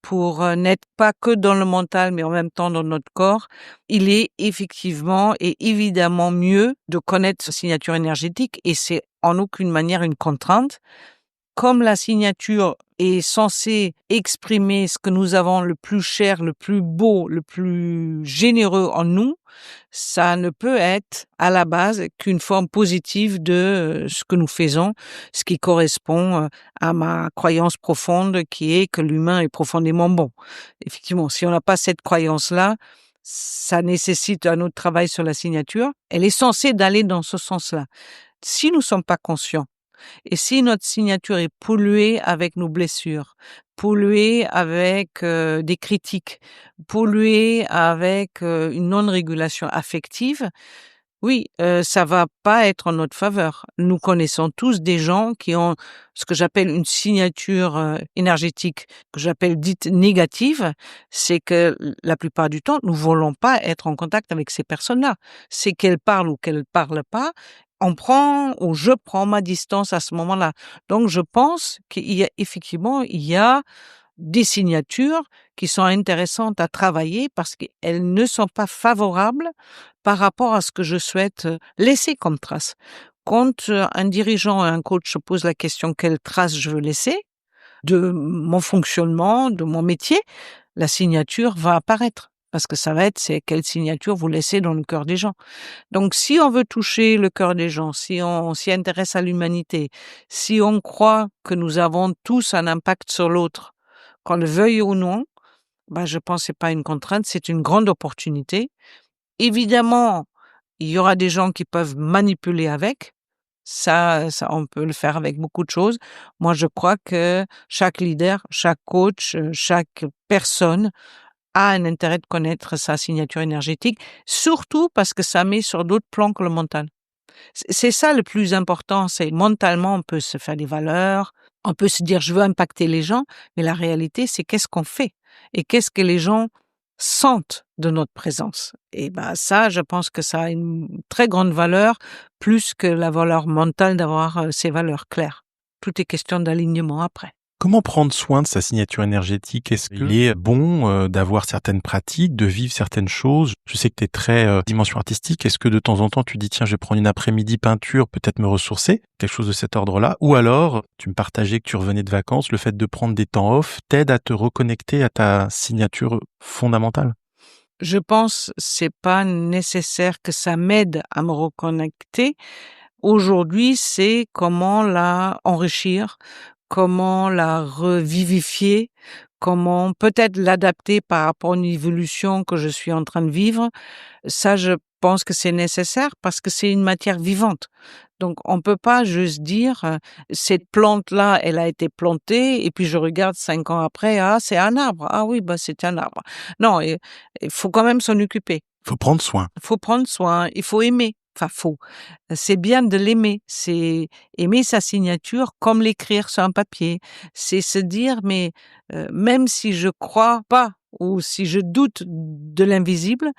pour n'être pas que dans le mental, mais en même temps dans notre corps. Il est effectivement et évidemment mieux de connaître sa signature énergétique et c'est en aucune manière une contrainte. Comme la signature est censée exprimer ce que nous avons le plus cher, le plus beau, le plus généreux en nous, ça ne peut être à la base qu'une forme positive de ce que nous faisons, ce qui correspond à ma croyance profonde qui est que l'humain est profondément bon. Effectivement, si on n'a pas cette croyance-là, ça nécessite un autre travail sur la signature. Elle est censée d'aller dans ce sens-là. Si nous ne sommes pas conscients, et si notre signature est polluée avec nos blessures, polluée avec des critiques, polluée avec une non-régulation affective, oui, ça va pas être en notre faveur. Nous connaissons tous des gens qui ont ce que j'appelle une signature énergétique, que j'appelle dite négative, c'est que la plupart du temps, nous voulons pas être en contact avec ces personnes-là. C'est qu'elles parlent ou qu'elles parlent pas, on prend ou je prends ma distance à ce moment-là. Donc je pense qu'il y a effectivement, il y a des signatures qui sont intéressantes à travailler parce qu'elles ne sont pas favorables par rapport à ce que je souhaite laisser comme trace. Quand un dirigeant et un coach se pose la question quelle trace je veux laisser de mon fonctionnement, de mon métier, la signature va apparaître. Parce que ça va être, c'est quelle signature vous laissez dans le cœur des gens. Donc, si on veut toucher le cœur des gens, si on s'y intéresse à l'humanité, si on croit que nous avons tous un impact sur l'autre, qu'on le veuille ou non, je pense que c'est pas une contrainte, c'est une grande opportunité. Évidemment, il y aura des gens qui peuvent manipuler avec. Ça, on peut le faire avec beaucoup de choses. Moi, je crois que chaque leader, chaque coach, chaque personne a un intérêt de connaître sa signature énergétique, surtout parce que ça met sur d'autres plans que le mental. C'est ça le plus important, c'est mentalement, on peut se faire des valeurs, on peut se dire je veux impacter les gens, mais la réalité, c'est qu'est-ce qu'on fait et qu'est-ce que les gens sentent de notre présence. Et ça, je pense que ça a une très grande valeur, plus que la valeur mentale d'avoir ces valeurs claires. Tout est question d'alignement après. Comment prendre soin de sa signature énergétique? Est-ce qu'il est bon d'avoir certaines pratiques, de vivre certaines choses? Je sais que tu es très dimension artistique. Est-ce que de temps en temps, tu dis, tiens, je vais prendre une après-midi peinture, peut-être me ressourcer, quelque chose de cet ordre-là? Ou alors, tu me partageais que tu revenais de vacances, le fait de prendre des temps off t'aide à te reconnecter à ta signature fondamentale? Je pense c'est pas nécessaire que ça m'aide à me reconnecter. Aujourd'hui, c'est comment la enrichir, comment la revivifier, comment peut-être l'adapter par rapport à une évolution que je suis en train de vivre. Ça, je pense que c'est nécessaire parce que c'est une matière vivante. Donc, on peut pas juste dire, cette plante-là, elle a été plantée et puis je regarde 5 ans après, ah, c'est un arbre. Ah oui, c'est un arbre. Non, il faut quand même s'en occuper. Faut prendre soin. Il faut prendre soin, il faut aimer. C'est bien de l'aimer, c'est aimer sa signature comme l'écrire sur un papier. C'est se dire, mais même si je crois pas ou si je doute de l'invisible,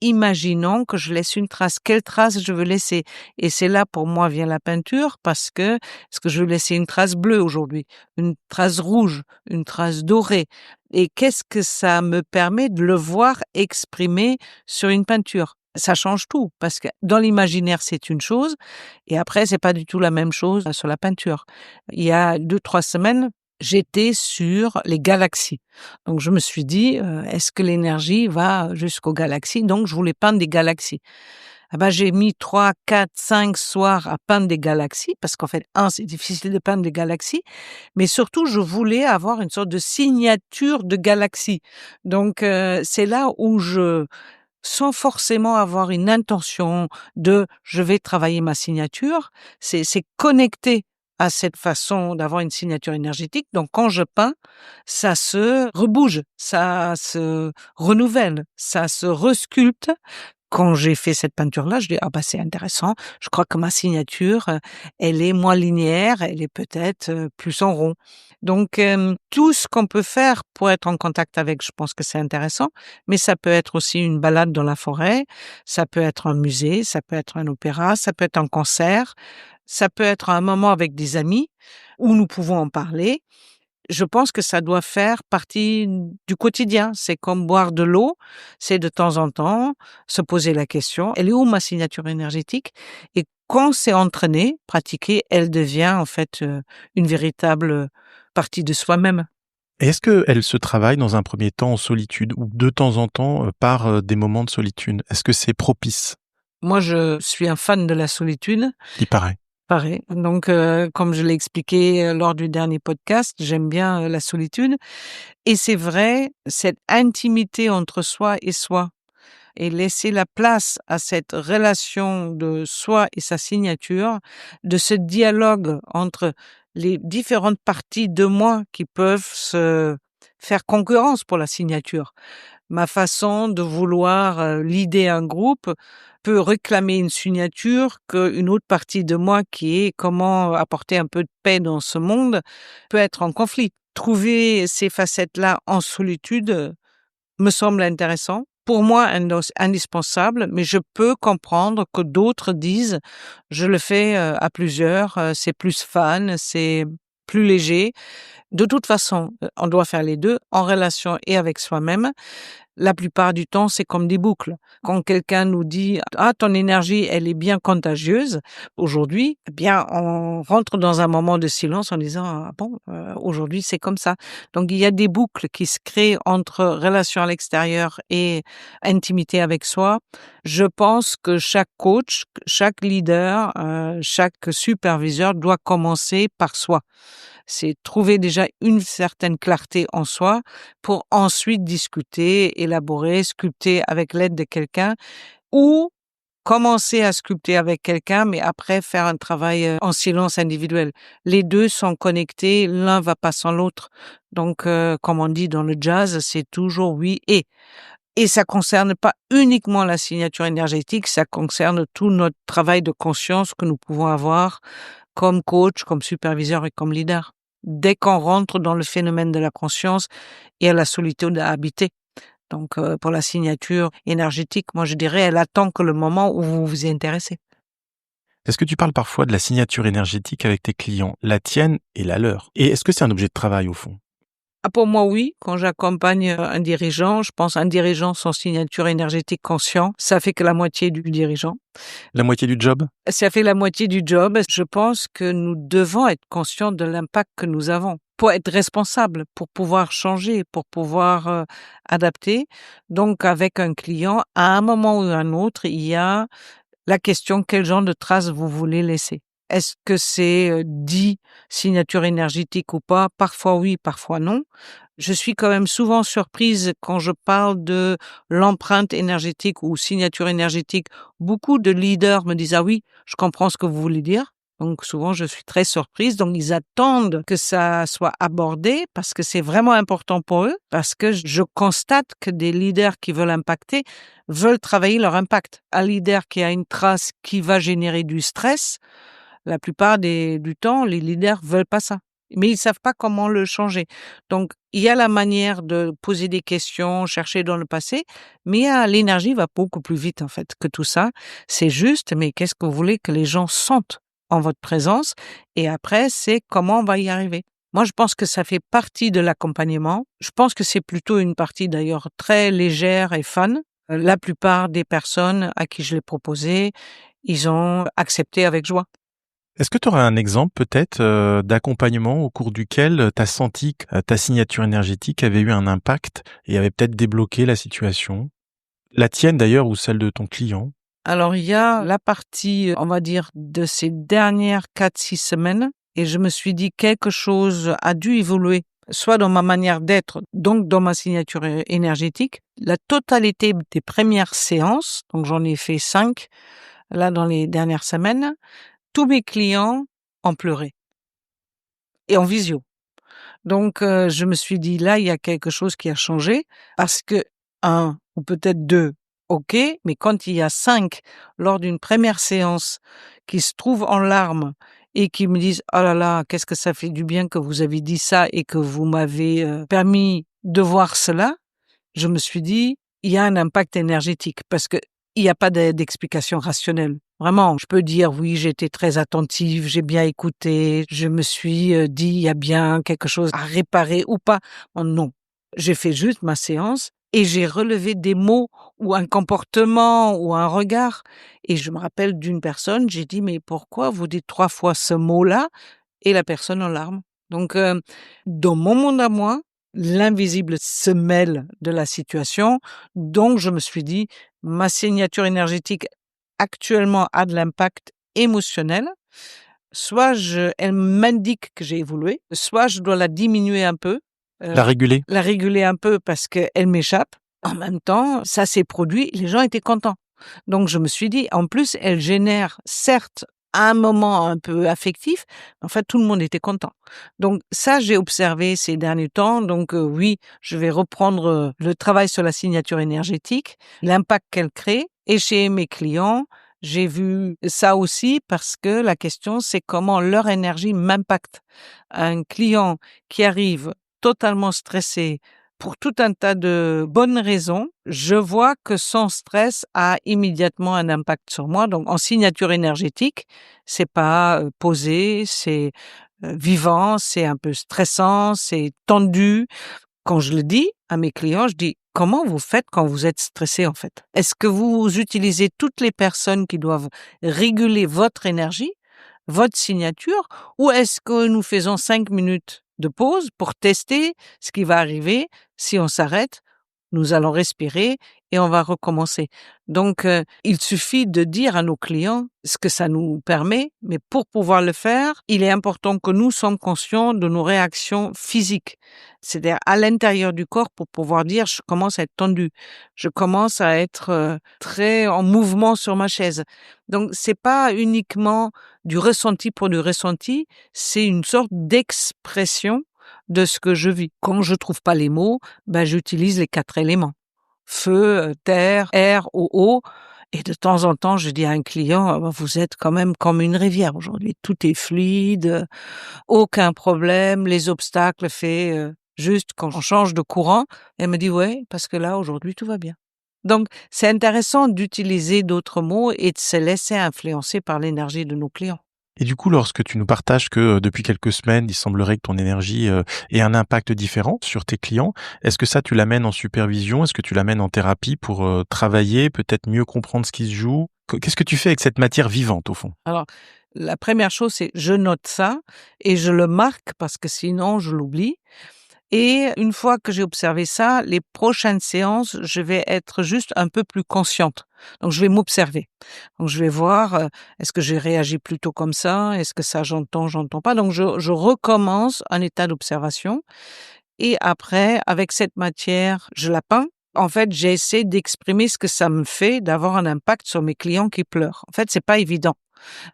imaginons que je laisse une trace. Quelle trace je veux laisser? Et c'est là pour moi vient la peinture parce que est-ce que je veux laisser une trace bleue aujourd'hui, une trace rouge, une trace dorée? Et qu'est-ce que ça me permet de le voir exprimé sur une peinture? Ça change tout parce que dans l'imaginaire, c'est une chose et après, c'est pas du tout la même chose sur la peinture. Il y a 2-3 semaines, j'étais sur les galaxies. Donc je me suis dit, est-ce que l'énergie va jusqu'aux galaxies? Donc je voulais peindre des galaxies. Ah ben, j'ai mis 3, 4, 5 soirs à peindre des galaxies parce qu'en fait, c'est difficile de peindre des galaxies, mais surtout, je voulais avoir une sorte de signature de galaxie. Donc, c'est là où sans forcément avoir une intention de je vais travailler ma signature, c'est connecté à cette façon d'avoir une signature énergétique. Donc, quand je peins, ça se rebouge, ça se renouvelle, ça se resculpte. Quand j'ai fait cette peinture-là, je dis: «Ah bah, c'est intéressant. Je crois que ma signature, elle est moins linéaire, elle est peut-être, plus en rond». Donc tout ce qu'on peut faire pour être en contact avec, je pense que c'est intéressant, mais ça peut être aussi une balade dans la forêt, ça peut être un musée, ça peut être un opéra, ça peut être un concert, ça peut être un moment avec des amis où nous pouvons en parler. Je pense que ça doit faire partie du quotidien. C'est comme boire de l'eau, c'est de temps en temps se poser la question: «Elle est où ma signature énergétique?» Et quand c'est entraîné, pratiqué, elle devient en fait, une véritable partie de soi-même. Et est-ce qu'elle se travaille dans un premier temps en solitude ou de temps en temps, par, des moments de solitude? Est-ce que c'est propice? Moi, je suis un fan de la solitude. Il paraît. Pareil. Donc, comme je l'ai expliqué, lors du dernier podcast, j'aime bien, la solitude et c'est vrai, cette intimité entre soi et soi et laisser la place à cette relation de soi et sa signature, de ce dialogue entre les différentes parties de moi qui peuvent se faire concurrence pour la signature. Ma façon de vouloir, leader un groupe peut réclamer une signature qu'une autre partie de moi qui est comment apporter un peu de paix dans ce monde peut être en conflit. Trouver ces facettes-là en solitude me semble intéressant. Pour moi, indispensable, mais je peux comprendre que d'autres disent: «Je le fais, à plusieurs, c'est plus fun, c'est plus léger». De toute façon, on doit faire les 2 en relation et avec soi-même. La plupart du temps, c'est comme des boucles. Quand quelqu'un nous dit: «Ah, ton énergie, elle est bien contagieuse aujourd'hui», eh bien, on rentre dans un moment de silence en disant: «Ah bon, aujourd'hui, c'est comme ça». Donc il y a des boucles qui se créent entre relation à l'extérieur et intimité avec soi. Je pense que chaque coach, chaque leader, chaque superviseur doit commencer par soi. C'est trouver déjà une certaine clarté en soi pour ensuite discuter, élaborer, sculpter avec l'aide de quelqu'un ou commencer à sculpter avec quelqu'un, mais après faire un travail en silence individuel. Les 2 sont connectés, l'un va pas sans l'autre. Donc, comme on dit dans le jazz, c'est toujours oui et. Et ça concerne pas uniquement la signature énergétique, ça concerne tout notre travail de conscience que nous pouvons avoir comme coach, comme superviseur et comme leader. Dès qu'on rentre dans le phénomène de la conscience et à la solitude à habiter. Donc, pour la signature énergétique, moi je dirais, elle attend que le moment où vous vous y intéressez. Est-ce que tu parles parfois de la signature énergétique avec tes clients, la tienne et la leur? Et est-ce que c'est un objet de travail au fond? Ah, pour moi, oui. Quand j'accompagne un dirigeant, je pense un dirigeant sans signature énergétique conscient, ça fait que la moitié du dirigeant. La moitié du job? Ça fait la moitié du job. Je pense que nous devons être conscients de l'impact que nous avons pour être responsables, pour pouvoir changer, pour pouvoir adapter. Donc, avec un client, à un moment ou à un autre, il y a la question: quel genre de traces vous voulez laisser? Est-ce que c'est, dit signature énergétique ou pas? Parfois oui, parfois non. Je suis quand même souvent surprise quand je parle de l'empreinte énergétique ou signature énergétique. Beaucoup de leaders me disent: «Ah oui, je comprends ce que vous voulez dire». Donc souvent, je suis très surprise. Donc ils attendent que ça soit abordé parce que c'est vraiment important pour eux, parce que je constate que des leaders qui veulent impacter veulent travailler leur impact. Un leader qui a une trace qui va générer du stress, la plupart du temps, les leaders veulent pas ça. Mais ils savent pas comment le changer. Donc, il y a la manière de poser des questions, chercher dans le passé, mais l'énergie va beaucoup plus vite, en fait, que tout ça. C'est juste, mais qu'est-ce que vous voulez que les gens sentent en votre présence? Et après, c'est comment on va y arriver. Moi, je pense que ça fait partie de l'accompagnement. Je pense que c'est plutôt une partie, d'ailleurs, très légère et fun. La plupart des personnes à qui je l'ai proposé, ils ont accepté avec joie. Est-ce que tu aurais un exemple peut-être d'accompagnement au cours duquel tu as senti que ta signature énergétique avait eu un impact et avait peut-être débloqué la situation? La tienne d'ailleurs ou celle de ton client? Alors, il y a la partie, on va dire, de ces dernières 4-6 semaines et je me suis dit quelque chose a dû évoluer, soit dans ma manière d'être, donc dans ma signature énergétique. La totalité des premières séances, donc j'en ai fait 5, là, dans les dernières semaines, tous mes clients ont pleuré et en visio. Donc, je me suis dit: «Là, il y a quelque chose qui a changé» parce que 1 ou peut-être 2, OK, mais quand il y a 5 lors d'une première séance qui se trouvent en larmes et qui me disent: «Oh là là, qu'est-ce que ça fait du bien que vous avez dit ça et que vous m'avez, permis de voir cela», je me suis dit: «Il y a un impact énergétique» parce que il y a pas d'explication rationnelle. Vraiment, je peux dire: «Oui, j'ai été très attentive, j'ai bien écouté, je me suis, dit: "Il y a bien quelque chose à réparer" ou pas». Oh non, j'ai fait juste ma séance et j'ai relevé des mots ou un comportement ou un regard et je me rappelle d'une personne, j'ai dit: «Mais pourquoi vous dites 3 fois ce mot-là?» et la personne en larmes. Donc, dans mon monde à moi, l'invisible se mêle de la situation, donc je me suis dit: «Ma signature énergétique actuellement a de l'impact émotionnel, soit elle m'indique que j'ai évolué, soit je dois la diminuer un peu, La réguler? la réguler un peu parce qu'elle m'échappe. En même temps, ça s'est produit, les gens étaient contents. Donc je me suis dit, en plus, elle génère certes un moment un peu affectif, mais en fait tout le monde était content. Donc ça, j'ai observé ces derniers temps. Donc oui, je vais reprendre le travail sur la signature énergétique, l'impact qu'elle crée. Et chez mes clients, j'ai vu ça aussi parce que la question, c'est comment leur énergie m'impacte. Un client qui arrive totalement stressé pour tout un tas de bonnes raisons, je vois que son stress a immédiatement un impact sur moi. Donc, en signature énergétique, c'est pas posé, c'est vivant, c'est un peu stressant, c'est tendu. Quand je le dis à mes clients, je dis: «Comment vous faites quand vous êtes stressé, en fait? Est-ce que vous utilisez toutes les personnes qui doivent réguler votre énergie, votre signature, ou est-ce que nous faisons 5 minutes de pause pour tester ce qui va arriver si on s'arrête? Nous allons respirer et on va recommencer». Donc, il suffit de dire à nos clients ce que ça nous permet, mais pour pouvoir le faire, il est important que nous sommes conscients de nos réactions physiques. C'est-à-dire à l'intérieur du corps pour pouvoir dire: «Je commence à être tendu, je commence à être, très en mouvement sur ma chaise». Donc c'est pas uniquement du ressenti pour du ressenti, c'est une sorte d'expression de ce que je vis. Quand je trouve pas les mots, j'utilise les 4 éléments: feu, terre, air, eau. Et de temps en temps, je dis à un client: Vous êtes quand même comme une rivière aujourd'hui. Tout est fluide, aucun problème, les obstacles faits, juste quand on change de courant». Elle me dit: «Ouais, parce que là, aujourd'hui, tout va bien». Donc c'est intéressant d'utiliser d'autres mots et de se laisser influencer par l'énergie de nos clients. Et du coup, lorsque tu nous partages que depuis quelques semaines, il semblerait que ton énergie ait un impact différent sur tes clients, est-ce que ça, tu l'amènes en supervision? Est-ce que tu l'amènes en thérapie pour travailler, peut-être mieux comprendre ce qui se joue? Qu'est-ce que tu fais avec cette matière vivante, au fond? Alors, la première chose, c'est je note ça et je le marque parce que sinon je l'oublie. Et une fois que j'ai observé ça, les prochaines séances, je vais être juste un peu plus consciente. Donc je vais m'observer. Donc je vais voir, est-ce que j'ai réagi plutôt comme ça? Est-ce que ça j'entends pas? Donc je recommence un état d'observation et après, avec cette matière, je la peins. En fait, j'essaie d'exprimer ce que ça me fait d'avoir un impact sur mes clients qui pleurent. En fait, c'est pas évident.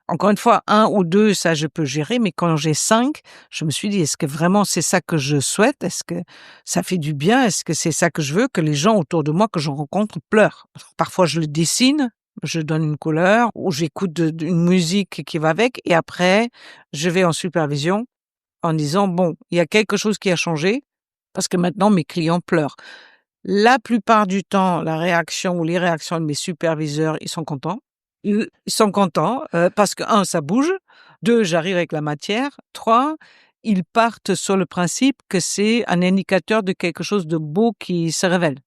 Encore une fois, 1 ou 2, ça je peux gérer, mais quand j'ai 5, je me suis dit: «Est-ce que vraiment c'est ça que je souhaite? Est-ce que ça fait du bien? Est-ce que c'est ça que je veux? Que les gens autour de moi que je rencontre pleurent?» Parfois je le dessine, je donne une couleur ou j'écoute une musique qui va avec et après je vais en supervision en disant: «Bon, il y a quelque chose qui a changé parce que maintenant mes clients pleurent». La plupart du temps, la réaction ou les réactions de mes superviseurs, ils sont contents. Ils sont contents, parce que 1, ça bouge, 2, j'arrive avec la matière, 3, ils partent sur le principe que c'est un indicateur de quelque chose de beau qui se révèle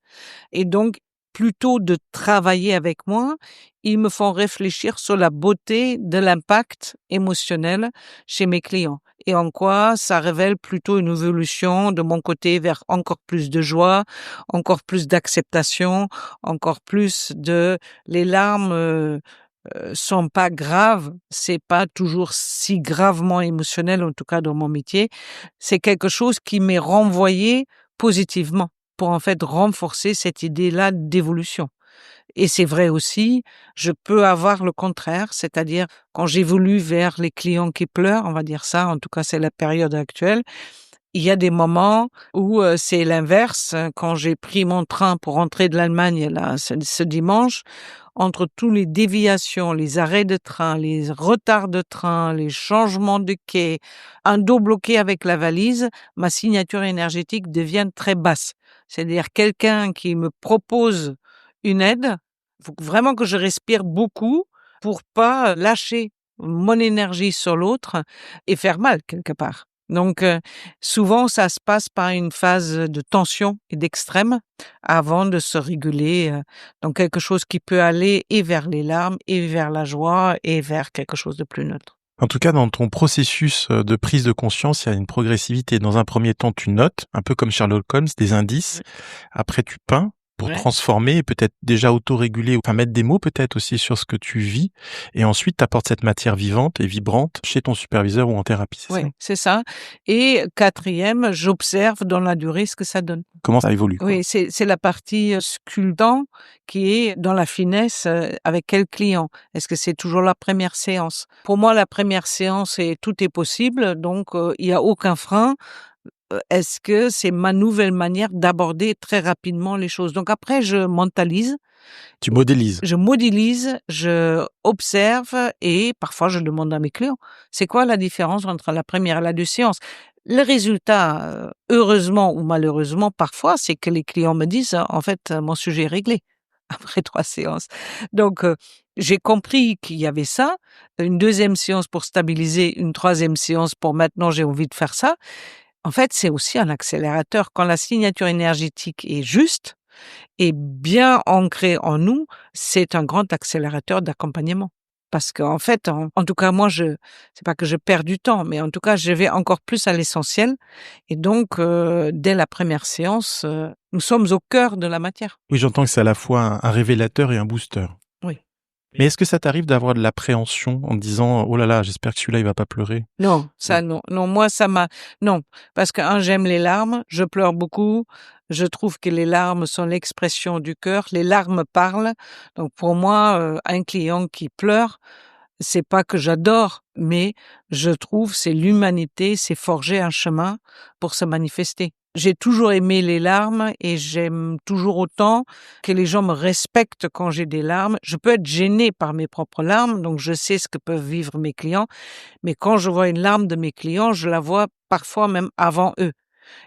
et donc plutôt de travailler avec moi, ils me font réfléchir sur la beauté de l'impact émotionnel chez mes clients et en quoi ça révèle plutôt une évolution de mon côté vers encore plus de joie, encore plus d'acceptation, encore plus de les larmes sont pas graves, c'est pas toujours si gravement émotionnel, en tout cas dans mon métier. C'est quelque chose qui m'est renvoyé positivement pour en fait renforcer cette idée-là d'évolution. Et c'est vrai aussi, je peux avoir le contraire, c'est-à-dire quand j'évolue vers les clients qui pleurent, on va dire ça, en tout cas c'est la période actuelle, il y a des moments où c'est l'inverse. Quand j'ai pris mon train pour rentrer de l'Allemagne là, ce dimanche, entre tous les déviations, les arrêts de train, les retards de train, les changements de quai, un dos bloqué avec la valise, ma signature énergétique devient très basse. C'est-à-dire quelqu'un qui me propose une aide, il faut vraiment que je respire beaucoup pour pas lâcher mon énergie sur l'autre et faire mal quelque part. Donc, souvent, ça se passe par une phase de tension et d'extrême avant de se réguler dans quelque chose qui peut aller et vers les larmes, et vers la joie, et vers quelque chose de plus neutre. En tout cas, dans ton processus de prise de conscience, il y a une progressivité. Dans un premier temps, tu notes, un peu comme Sherlock Holmes, des indices. Après, tu peins pour transformer et peut-être déjà auto-réguler, enfin mettre des mots peut-être aussi sur ce que tu vis. Et ensuite, tu apportes cette matière vivante et vibrante chez ton superviseur ou en thérapie, c'est ça? Oui, c'est ça. Et quatrième, j'observe dans la durée ce que ça donne. Comment ça évolue, quoi. Oui, c'est la partie sculptant qui est dans la finesse avec quel client. Est-ce que c'est toujours la première séance? Pour moi, la première séance, tout est possible, donc il y a aucun frein. Est-ce que c'est ma nouvelle manière d'aborder très rapidement les choses? Donc après, je mentalise. Tu modélises. Je modélise, je observe et parfois je demande à mes clients, c'est quoi la différence entre la première et la deuxième séance? Le résultat, heureusement ou malheureusement, parfois, c'est que les clients me disent, en fait, mon sujet est réglé après 3 séances. Donc, j'ai compris qu'il y avait ça, une deuxième séance pour stabiliser, une troisième séance pour maintenant j'ai envie de faire ça. En fait, c'est aussi un accélérateur. Quand la signature énergétique est juste et bien ancrée en nous, c'est un grand accélérateur d'accompagnement. Parce qu'en fait, en tout cas, moi, c'est pas que je perds du temps, mais en tout cas, je vais encore plus à l'essentiel. Et donc, dès la première séance, nous sommes au cœur de la matière. Oui, j'entends que c'est à la fois un révélateur et un booster. Oui. Mais est-ce que ça t'arrive d'avoir de l'appréhension en te disant « Oh là là, j'espère que celui-là, il va pas pleurer ». Non, ça non. Non, moi, non. Parce que, j'aime les larmes, je pleure beaucoup. Je trouve que les larmes sont l'expression du cœur. Les larmes parlent. Donc, pour moi, un client qui pleure, c'est pas que j'adore, mais je trouve c'est l'humanité, c'est forger un chemin pour se manifester. J'ai toujours aimé les larmes et j'aime toujours autant que les gens me respectent quand j'ai des larmes. Je peux être gênée par mes propres larmes, donc je sais ce que peuvent vivre mes clients, mais quand je vois une larme de mes clients, je la vois parfois même avant eux.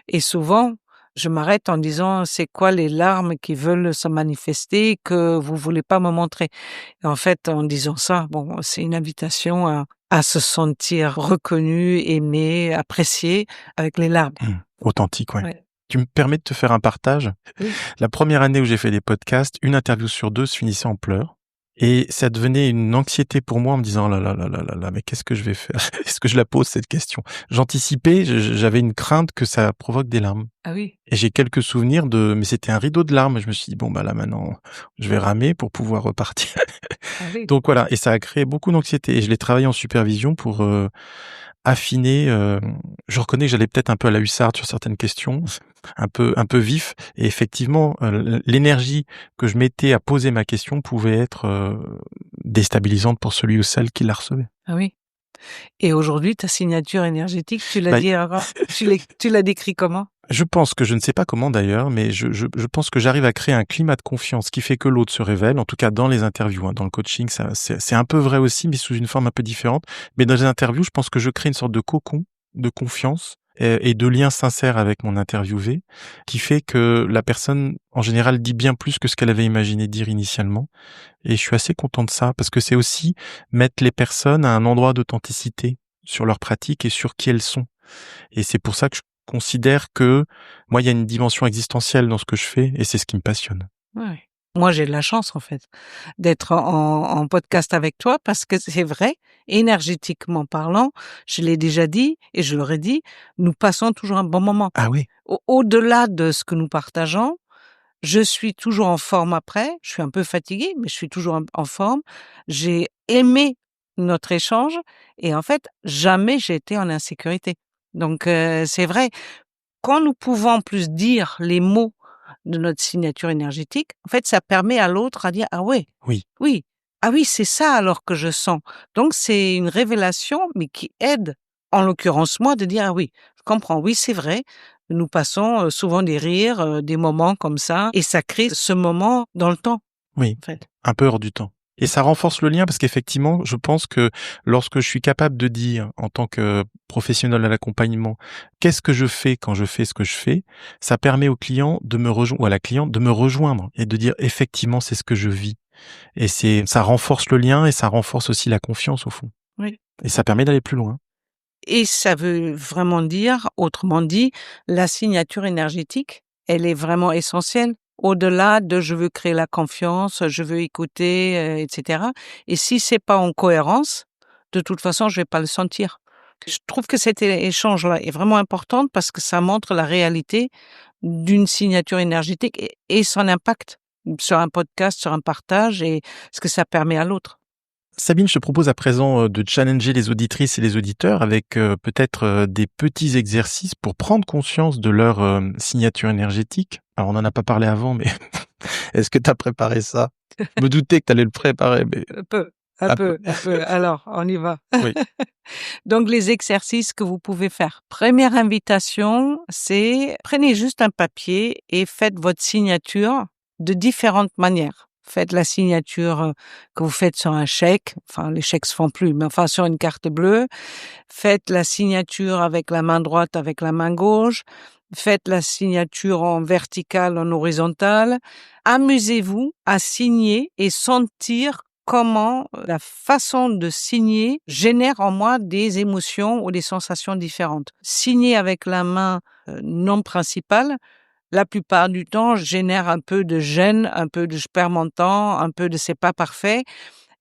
Et souvent, je m'arrête en disant, c'est quoi les larmes qui veulent se manifester que vous voulez pas me montrer? Et en fait, en disant ça, bon, c'est une invitation à se sentir reconnu, aimé, apprécié avec les larmes. Authentique, ouais. Tu me permets de te faire un partage? Oui. La première année où j'ai fait des podcasts, une interview sur 2 se finissait en pleurs. Et ça devenait une anxiété pour moi en me disant là là là là là là, mais qu'est-ce que je vais faire? Est-ce que je la pose cette question? J'anticipais, j'avais une crainte que ça provoque des larmes. Ah oui. Et j'ai quelques souvenirs mais c'était un rideau de larmes. Je me suis dit bon bah là maintenant, je vais ramer pour pouvoir repartir. Ah oui. Donc voilà, et ça a créé beaucoup d'anxiété. Et je l'ai travaillé en supervision pour affiner. Je reconnais que j'allais peut-être un peu à la hussarde sur certaines questions, un peu vif. Et effectivement, l'énergie que je mettais à poser ma question pouvait être déstabilisante pour celui ou celle qui la recevait. Ah oui. Et aujourd'hui, ta signature énergétique, tu l'as dit avant, tu l'as décrit comment? Je pense que je ne sais pas comment d'ailleurs, mais je pense que j'arrive à créer un climat de confiance qui fait que l'autre se révèle, en tout cas dans les interviews, dans le coaching, c'est un peu vrai aussi, mais sous une forme un peu différente. Mais dans les interviews, je pense que je crée une sorte de cocon de confiance et de lien sincère avec mon interviewé, qui fait que la personne, en général, dit bien plus que ce qu'elle avait imaginé dire initialement. Et je suis assez content de ça, parce que c'est aussi mettre les personnes à un endroit d'authenticité sur leur pratique et sur qui elles sont. Et c'est pour ça que je considère que moi, il y a une dimension existentielle dans ce que je fais et c'est ce qui me passionne. Ouais. Moi, j'ai de la chance, en fait, d'être en podcast avec toi parce que c'est vrai, énergétiquement parlant, je l'ai déjà dit et je l'aurais dit, nous passons toujours un bon moment. Ah oui. Au-delà de ce que nous partageons, je suis toujours en forme après. Je suis un peu fatiguée, mais je suis toujours en forme. J'ai aimé notre échange et en fait, jamais j'ai été en insécurité. Donc, c'est vrai, quand nous pouvons en plus dire les mots de notre signature énergétique, en fait, ça permet à l'autre à dire: «Ah ouais, Oui. oui, ah oui, c'est ça alors que je sens». Donc c'est une révélation, mais qui aide, en l'occurrence moi, de dire: «Ah oui, je comprends, oui, c'est vrai, nous passons, souvent des rires, des moments comme ça» et ça crée ce moment dans le temps, Oui, en fait. un peu hors du temps. Et ça renforce le lien parce qu'effectivement, je pense que lorsque je suis capable de dire, en tant que professionnel à l'accompagnement, qu'est-ce que je fais quand je fais ce que je fais, ça permet au client de me rejoindre, ou à la cliente de me rejoindre et de dire effectivement c'est ce que je vis. Et ça renforce le lien et ça renforce aussi la confiance au fond. Oui. Et ça permet d'aller plus loin. Et ça veut vraiment dire, autrement dit, la signature énergétique, elle est vraiment essentielle. Au-delà de je veux créer la confiance, je veux écouter, etc. Et si c'est pas en cohérence, de toute façon, je vais pas le sentir. Je trouve que cet échange-là est vraiment important parce que ça montre la réalité d'une signature énergétique et son impact sur un podcast, sur un partage et ce que ça permet à l'autre. Sabine, je te propose à présent de challenger les auditrices et les auditeurs avec peut-être des petits exercices pour prendre conscience de leur signature énergétique. Alors, on n'en a pas parlé avant, mais est-ce que tu as préparé ça? Je me doutais que tu allais le préparer, mais Un peu. Alors, on y va. oui. Donc, les exercices que vous pouvez faire. Première invitation, c'est prenez juste un papier et faites votre signature de différentes manières. Faites la signature que vous faites sur un chèque. Enfin, les chèques se font plus, mais enfin, sur une carte bleue. Faites la signature avec la main droite, avec la main gauche. Faites la signature en verticale, en horizontale. Amusez-vous à signer et sentir comment la façon de signer génère en moi des émotions ou des sensations différentes. Signer avec la main non principale, la plupart du temps, génère un peu de gêne, un peu de je perds mon temps, un peu de c'est pas parfait.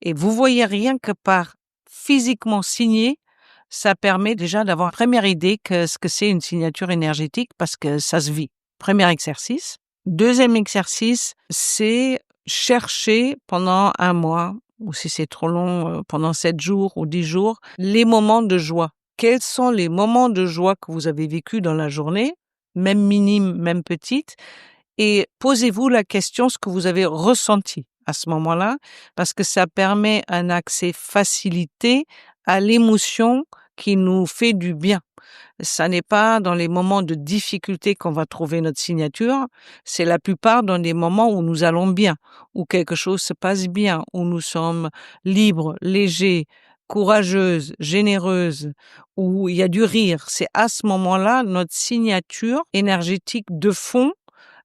Et vous voyez rien que par physiquement signer, ça permet déjà d'avoir une première idée que ce que c'est une signature énergétique parce que ça se vit. Premier exercice. Deuxième exercice, c'est chercher pendant 1 mois, ou si c'est trop long, pendant 7 jours ou 10 jours, les moments de joie. Quels sont les moments de joie que vous avez vécus dans la journée, même minimes, même petites, et posez-vous la question ce que vous avez ressenti à ce moment-là, parce que ça permet un accès facilité à l'émotion qui nous fait du bien. Ça n'est pas dans les moments de difficulté qu'on va trouver notre signature, c'est la plupart dans des moments où nous allons bien, où quelque chose se passe bien, où nous sommes libres, légers, courageuses, généreuses, où il y a du rire. C'est à ce moment-là notre signature énergétique de fond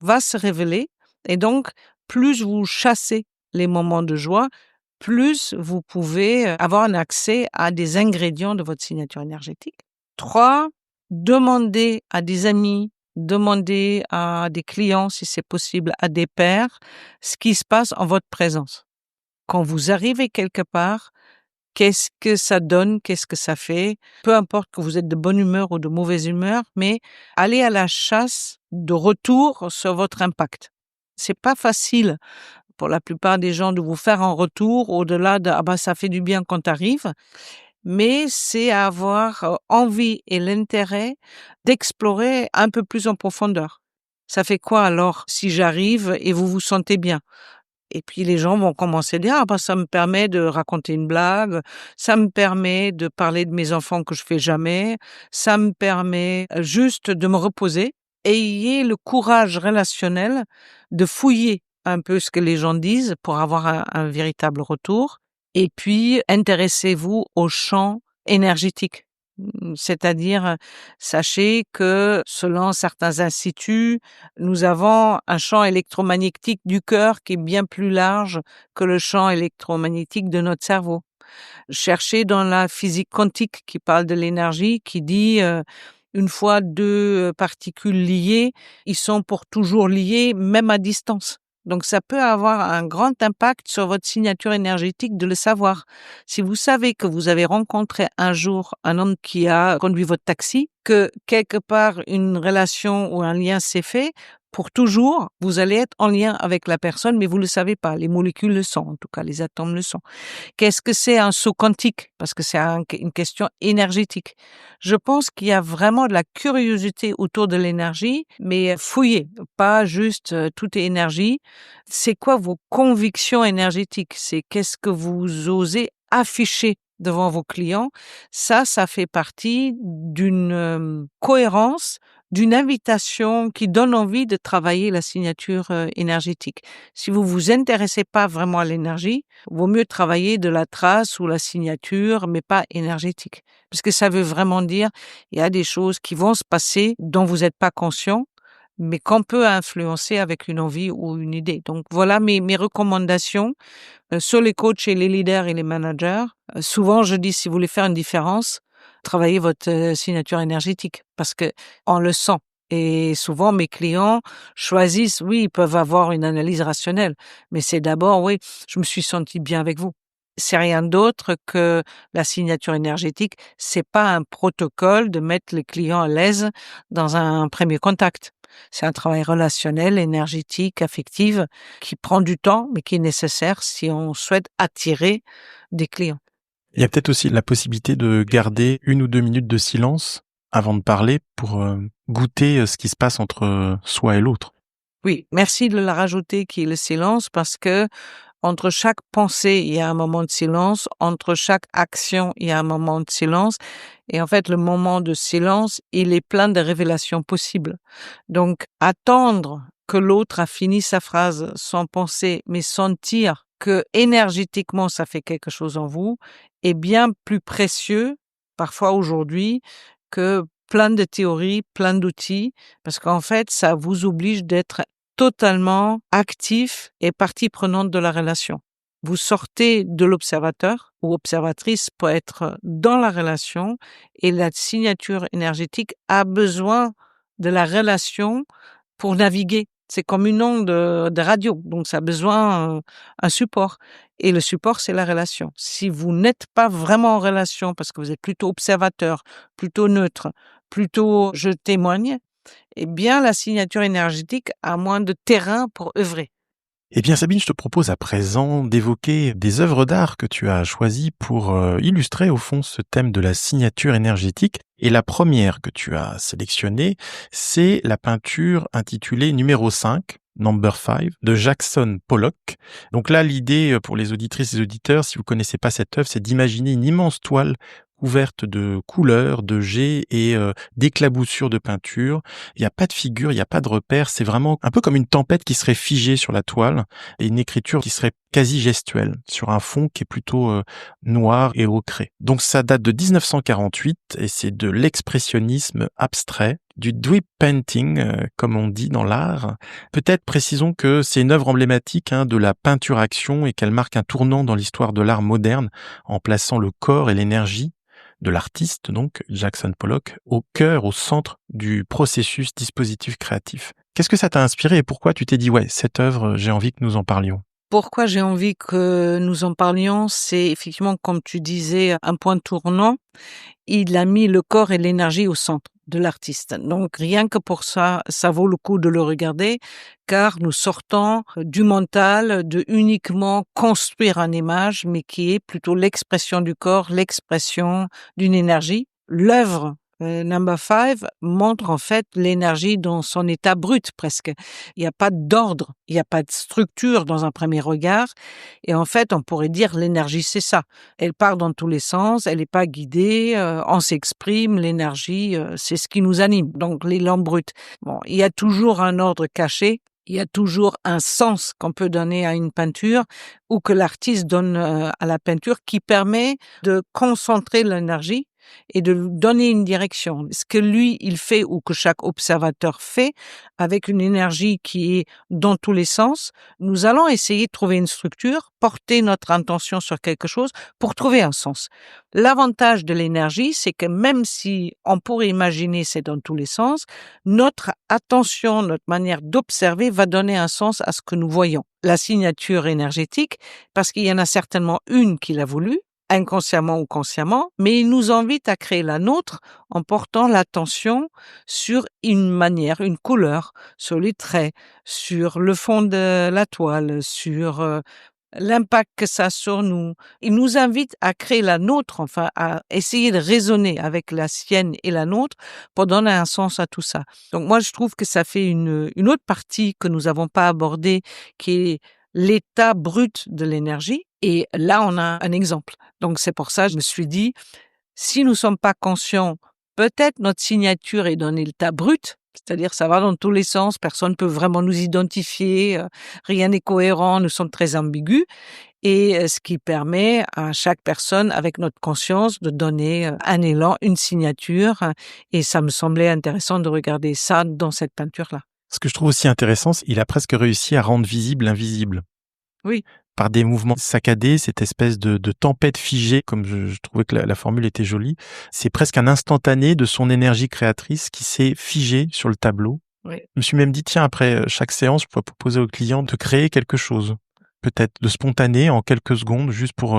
va se révéler et donc plus vous chassez les moments de joie, plus vous pouvez avoir un accès à des ingrédients de votre signature énergétique. 3, demandez à des amis, demandez à des clients, si c'est possible, à des pairs, ce qui se passe en votre présence. Quand vous arrivez quelque part, qu'est-ce que ça donne, qu'est-ce que ça fait? Peu importe que vous êtes de bonne humeur ou de mauvaise humeur, mais allez à la chasse de retour sur votre impact. C'est pas facile pour la plupart des gens de vous faire un retour au-delà de « ah ben ça fait du bien quand t'arrives », mais c'est avoir envie et l'intérêt d'explorer un peu plus en profondeur. Ça fait quoi alors si j'arrive et vous vous sentez bien? Et puis les gens vont commencer à dire « ah ben ça me permet de raconter une blague, ça me permet de parler de mes enfants que je fais jamais, ça me permet juste de me reposer ». Ayez le courage relationnel de fouiller un peu ce que les gens disent pour avoir un véritable retour. Et puis, intéressez-vous au champ énergétique. C'est-à-dire, sachez que selon certains instituts, nous avons un champ électromagnétique du cœur qui est bien plus large que le champ électromagnétique de notre cerveau. Cherchez dans la physique quantique qui parle de l'énergie, qui dit une fois 2 particules liées, ils sont pour toujours liés, même à distance. Donc, ça peut avoir un grand impact sur votre signature énergétique de le savoir. Si vous savez que vous avez rencontré un jour un homme qui a conduit votre taxi, que quelque part une relation ou un lien s'est fait, pour toujours, vous allez être en lien avec la personne, mais vous le savez pas. Les molécules le sont, en tout cas, les atomes le sont. Qu'est-ce que c'est un saut quantique? Parce que c'est une question énergétique. Je pense qu'il y a vraiment de la curiosité autour de l'énergie, mais fouillez, pas juste tout est énergie. C'est quoi vos convictions énergétiques? C'est qu'est-ce que vous osez afficher devant vos clients? Ça fait partie d'une cohérence, d'une invitation qui donne envie de travailler la signature énergétique. Si vous vous intéressez pas vraiment à l'énergie, vaut mieux travailler de la trace ou la signature, mais pas énergétique. Parce que ça veut vraiment dire, il y a des choses qui vont se passer dont vous n'êtes pas conscient, mais qu'on peut influencer avec une envie ou une idée. Donc voilà mes recommandations sur les coachs et les leaders et les managers. Souvent, je dis, si vous voulez faire une différence, travaillez votre signature énergétique parce que on le sent. Et souvent, mes clients choisissent, oui, ils peuvent avoir une analyse rationnelle, mais c'est d'abord, oui, je me suis senti bien avec vous. C'est rien d'autre que la signature énergétique. C'est pas un protocole de mettre les clients à l'aise dans un premier contact. C'est un travail relationnel, énergétique, affectif, qui prend du temps, mais qui est nécessaire si on souhaite attirer des clients. Il y a peut-être aussi la possibilité de garder 1 ou 2 minutes de silence avant de parler pour goûter ce qui se passe entre soi et l'autre. Oui, merci de la rajouter qui est le silence parce que entre chaque pensée, il y a un moment de silence. Entre chaque action, il y a un moment de silence. Et en fait, le moment de silence, il est plein de révélations possibles. Donc, attendre que l'autre a fini sa phrase sans penser, mais sentir que énergétiquement, ça fait quelque chose en vous, est bien plus précieux, parfois aujourd'hui, que plein de théories, plein d'outils, parce qu'en fait, ça vous oblige d'être totalement actif et partie prenante de la relation. Vous sortez de l'observateur ou observatrice pour être dans la relation et la signature énergétique a besoin de la relation pour naviguer. C'est comme une onde de radio, donc ça a besoin un support. Et le support, c'est la relation. Si vous n'êtes pas vraiment en relation parce que vous êtes plutôt observateur, plutôt neutre, plutôt je témoigne, eh bien, la signature énergétique a moins de terrain pour œuvrer. Eh bien, Sabine, je te propose à présent d'évoquer des œuvres d'art que tu as choisies pour illustrer au fond ce thème de la signature énergétique. Et la première que tu as sélectionnée, c'est la peinture intitulée numéro 5, Number 5, de Jackson Pollock. Donc là, l'idée pour les auditrices et auditeurs, si vous connaissez pas cette œuvre, c'est d'imaginer une immense toile couverte de couleurs, de jets et d'éclaboussures de peinture. Il n'y a pas de figure, il n'y a pas de repère. C'est vraiment un peu comme une tempête qui serait figée sur la toile et une écriture qui serait quasi gestuelle sur un fond qui est plutôt noir et ocré. Donc ça date de 1948 et c'est de l'expressionnisme abstrait, du dweep painting, comme on dit dans l'art. Peut-être précisons que c'est une œuvre emblématique de la peinture-action et qu'elle marque un tournant dans l'histoire de l'art moderne en plaçant le corps et l'énergie de l'artiste, donc Jackson Pollock, au cœur, au centre du processus dispositif créatif. Qu'est-ce que ça t'a inspiré et pourquoi tu t'es dit, ouais, cette œuvre, j'ai envie que nous en parlions? Pourquoi j'ai envie que nous en parlions, c'est effectivement, comme tu disais, un point tournant. Il a mis le corps et l'énergie au centre de l'artiste. Donc rien que pour ça, ça vaut le coup de le regarder, car nous sortons du mental, de uniquement construire une image, mais qui est plutôt l'expression du corps, l'expression d'une énergie. L'œuvre Number 5 montre en fait l'énergie dans son état brut presque. Il n'y a pas d'ordre, il n'y a pas de structure dans un premier regard. Et en fait, on pourrait dire l'énergie, c'est ça. Elle part dans tous les sens, elle n'est pas guidée, on s'exprime, l'énergie, c'est ce qui nous anime. Donc l'élan brut. Bon, il y a toujours un ordre caché. Il y a toujours un sens qu'on peut donner à une peinture ou que l'artiste donne à la peinture qui permet de concentrer l'énergie et de lui donner une direction. Ce que lui, il fait ou que chaque observateur fait avec une énergie qui est dans tous les sens, nous allons essayer de trouver une structure, porter notre intention sur quelque chose pour trouver un sens. L'avantage de l'énergie, c'est que même si on pourrait imaginer c'est dans tous les sens, notre attention, notre manière d'observer va donner un sens à ce que nous voyons. La signature énergétique, parce qu'il y en a certainement une qui l'a voulu, inconsciemment ou consciemment, mais il nous invite à créer la nôtre en portant l'attention sur une manière, une couleur, sur les traits, sur le fond de la toile, sur l'impact que ça a sur nous. Il nous invite à créer la nôtre, enfin à essayer de raisonner avec la sienne et la nôtre pour donner un sens à tout ça. Donc moi, je trouve que ça fait une autre partie que nous n'avons pas abordée, qui est l'état brut de l'énergie. Et là, on a un exemple. Donc c'est pour ça que je me suis dit, si nous sommes pas conscients, peut-être notre signature est dans l'état brut, c'est-à-dire ça va dans tous les sens, personne ne peut vraiment nous identifier, rien n'est cohérent, nous sommes très ambigus, et ce qui permet à chaque personne, avec notre conscience, de donner un élan, une signature, et ça me semblait intéressant de regarder ça dans cette peinture-là. Ce que je trouve aussi intéressant, c'est qu'il a presque réussi à rendre visible l'invisible. Oui. Par des mouvements saccadés, cette espèce de tempête figée, comme je trouvais que la formule était jolie, c'est presque un instantané de son énergie créatrice qui s'est figée sur le tableau. Oui. Je me suis même dit, tiens, après chaque séance, je pourrais proposer au client de créer quelque chose, peut-être de spontané en quelques secondes, juste pour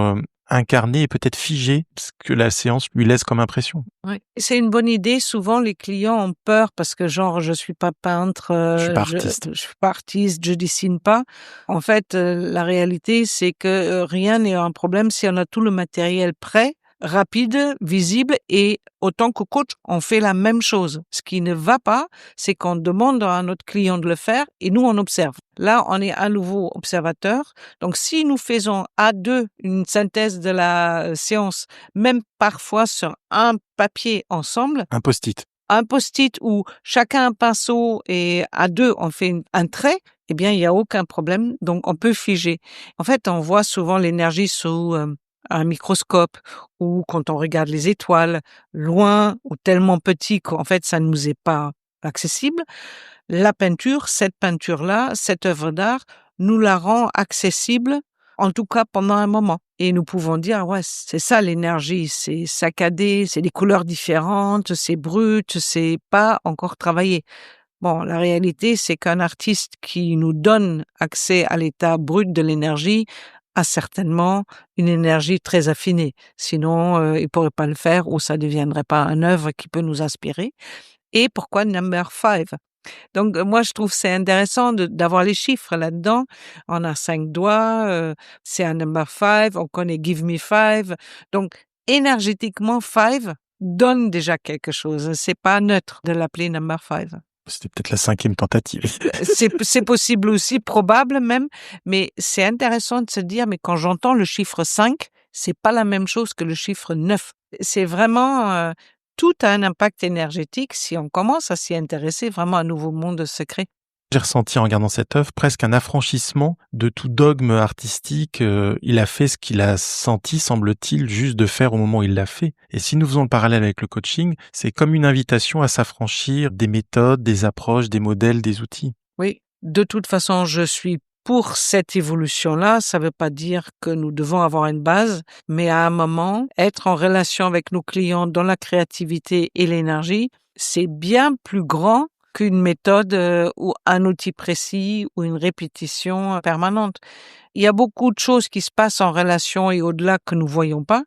incarner et peut-être figer ce que la séance lui laisse comme impression. Oui. C'est une bonne idée. Souvent, les clients ont peur parce que genre, je suis pas peintre, Je suis pas artiste. je suis pas artiste, je dessine pas. En fait, la réalité, c'est que rien n'est un problème si on a tout le matériel prêt, rapide, visible, et autant que coach, on fait la même chose. Ce qui ne va pas, c'est qu'on demande à notre client de le faire et nous, on observe. Là, on est à nouveau observateur. Donc, si nous faisons à deux une synthèse de la séance, même parfois sur un papier ensemble, Un post-it. un post-it où chacun un pinceau et à deux, on fait un trait, eh bien, il n'y a aucun problème. Donc, on peut figer. En fait, on voit souvent l'énergie sous un microscope ou quand on regarde les étoiles loin ou tellement petit qu'en fait, ça ne nous est pas accessible. La peinture, cette peinture-là, cette œuvre d'art, nous la rend accessible, en tout cas pendant un moment. Et nous pouvons dire, ouais, c'est ça l'énergie, c'est saccadé, c'est des couleurs différentes, c'est brut, c'est pas encore travaillé. Bon, la réalité, c'est qu'un artiste qui nous donne accès à l'état brut de l'énergie a certainement une énergie très affinée. Sinon, il pourrait pas le faire ou ça deviendrait pas une œuvre qui peut nous inspirer. Et pourquoi number 5? Donc, moi, je trouve c'est intéressant d'avoir les chiffres là-dedans. On a 5 doigts, c'est un number 5, on connaît Give Me 5. Donc, énergétiquement, 5 donne déjà quelque chose. C'est pas neutre de l'appeler number 5. C'était peut-être la 5e tentative. C'est possible aussi, probable même, mais c'est intéressant de se dire, mais quand j'entends le chiffre 5, c'est pas la même chose que le chiffre 9. C'est vraiment, tout a un impact énergétique si on commence à s'y intéresser, vraiment un nouveau monde secret. J'ai ressenti en regardant cette œuvre presque un affranchissement de tout dogme artistique. Il a fait ce qu'il a senti, semble-t-il, juste de faire au moment où il l'a fait. Et si nous faisons le parallèle avec le coaching, c'est comme une invitation à s'affranchir des méthodes, des approches, des modèles, des outils. Oui, de toute façon, je suis pour cette évolution-là. Ça ne veut pas dire que nous devons avoir une base, mais à un moment, être en relation avec nos clients dans la créativité et l'énergie, c'est bien plus grand qu'une méthode ou un outil précis ou une répétition permanente. Il y a beaucoup de choses qui se passent en relation et au-delà que nous voyons pas.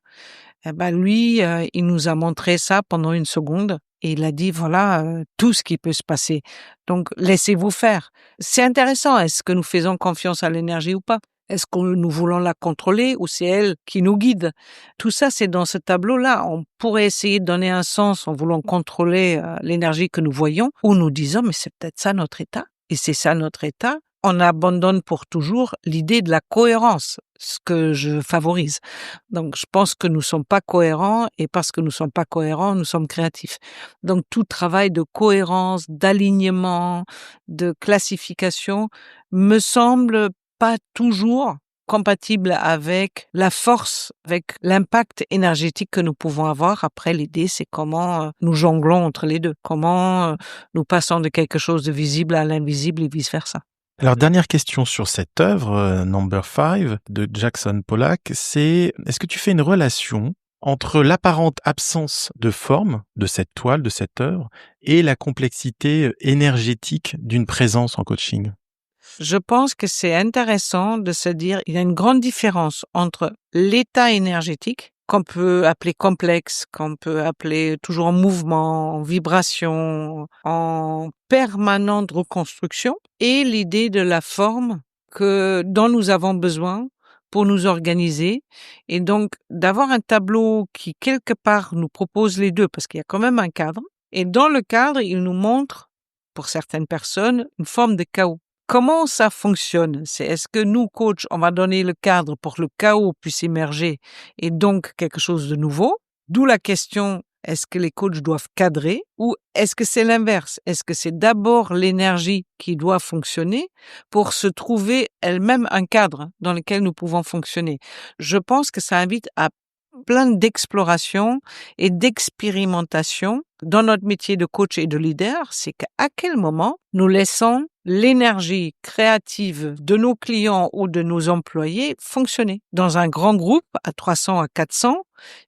Eh ben lui, il nous a montré ça pendant une seconde et il a dit voilà tout ce qui peut se passer. Donc laissez-vous faire. C'est intéressant. Est-ce que nous faisons confiance à l'énergie ou pas? Est-ce que nous voulons la contrôler ou c'est elle qui nous guide? Tout ça, c'est dans ce tableau-là. On pourrait essayer de donner un sens en voulant contrôler l'énergie que nous voyons ou nous disons, mais c'est peut-être ça notre état. Et c'est ça notre état. On abandonne pour toujours l'idée de la cohérence, ce que je favorise. Donc, je pense que nous sommes pas cohérents et parce que nous sommes pas cohérents, nous sommes créatifs. Donc, tout travail de cohérence, d'alignement, de classification me semble pas toujours compatible avec la force, avec l'impact énergétique que nous pouvons avoir. Après, l'idée, c'est comment nous jonglons entre les deux, comment nous passons de quelque chose de visible à l'invisible et vice-versa. Alors, dernière question sur cette œuvre, Number 5 de Jackson Pollock, c'est est-ce que tu fais une relation entre l'apparente absence de forme de cette toile, de cette œuvre, et la complexité énergétique d'une présence en coaching? Je pense que c'est intéressant de se dire, il y a une grande différence entre l'état énergétique, qu'on peut appeler complexe, qu'on peut appeler toujours en mouvement, en vibration, en permanente reconstruction, et l'idée de la forme dont nous avons besoin pour nous organiser, et donc d'avoir un tableau qui quelque part nous propose les deux, parce qu'il y a quand même un cadre, et dans le cadre, il nous montre, pour certaines personnes, une forme de chaos. Comment ça fonctionne? Est-ce que nous, coachs, on va donner le cadre pour que le chaos puisse émerger et donc quelque chose de nouveau? D'où la question, est-ce que les coachs doivent cadrer ou est-ce que c'est l'inverse? Est-ce que c'est d'abord l'énergie qui doit fonctionner pour se trouver elle-même un cadre dans lequel nous pouvons fonctionner? Je pense que ça invite à plein d'exploration et d'expérimentation dans notre métier de coach et de leader. C'est qu'à quel moment nous laissons l'énergie créative de nos clients ou de nos employés fonctionner. Dans un grand groupe, à 300 à 400,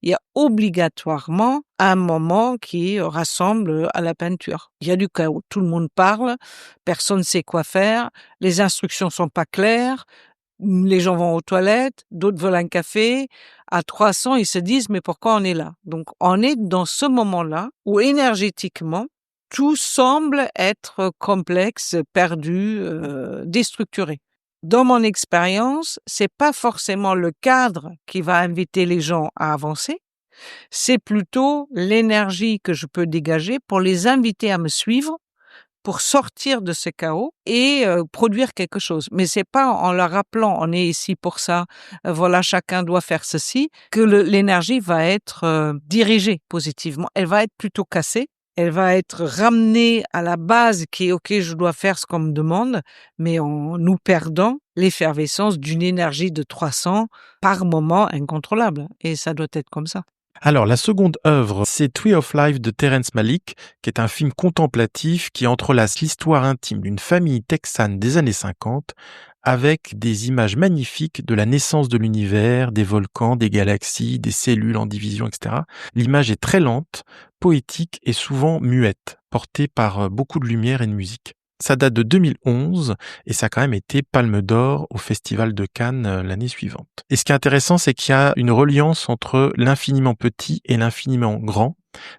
il y a obligatoirement un moment qui rassemble à la peinture. Il y a du chaos. Tout le monde parle, personne ne sait quoi faire, les instructions sont pas claires, les gens vont aux toilettes, d'autres veulent un café. À 300, ils se disent, mais pourquoi on est là? Donc, on est dans ce moment-là où énergétiquement, tout semble être complexe, perdu, déstructuré. Dans mon expérience, c'est pas forcément le cadre qui va inviter les gens à avancer, c'est plutôt l'énergie que je peux dégager pour les inviter à me suivre, pour sortir de ce chaos et produire quelque chose. Mais c'est pas en leur rappelant, on est ici pour ça, voilà, chacun doit faire ceci, que l'énergie va être dirigée positivement. Elle va être plutôt cassée. Elle va être ramenée à la base qui est « OK, je dois faire ce qu'on me demande », mais en nous perdant l'effervescence d'une énergie de 300 par moment incontrôlable. Et ça doit être comme ça. Alors, la seconde œuvre, c'est Tree of Life de Terrence Malick, qui est un film contemplatif qui entrelace l'histoire intime d'une famille texane des années 50 avec des images magnifiques de la naissance de l'univers, des volcans, des galaxies, des cellules en division, etc. L'image est très lente, poétique et souvent muette, portée par beaucoup de lumière et de musique. Ça date de 2011 et ça a quand même été Palme d'Or au Festival de Cannes l'année suivante. Et ce qui est intéressant, c'est qu'il y a une reliance entre l'infiniment petit et l'infiniment grand,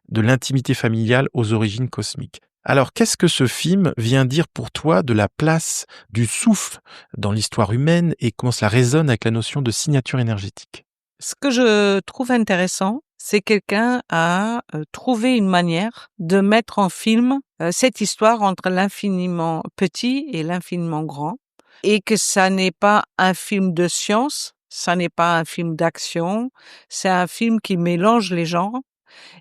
de l'intimité familiale aux origines cosmiques. Alors, qu'est-ce que ce film vient dire pour toi de la place du souffle dans l'histoire humaine et comment cela résonne avec la notion de signature énergétique? Ce que je trouve intéressant, c'est quelqu'un a trouvé une manière de mettre en film cette histoire entre l'infiniment petit et l'infiniment grand, et que ça n'est pas un film de science, ça n'est pas un film d'action, c'est un film qui mélange les genres,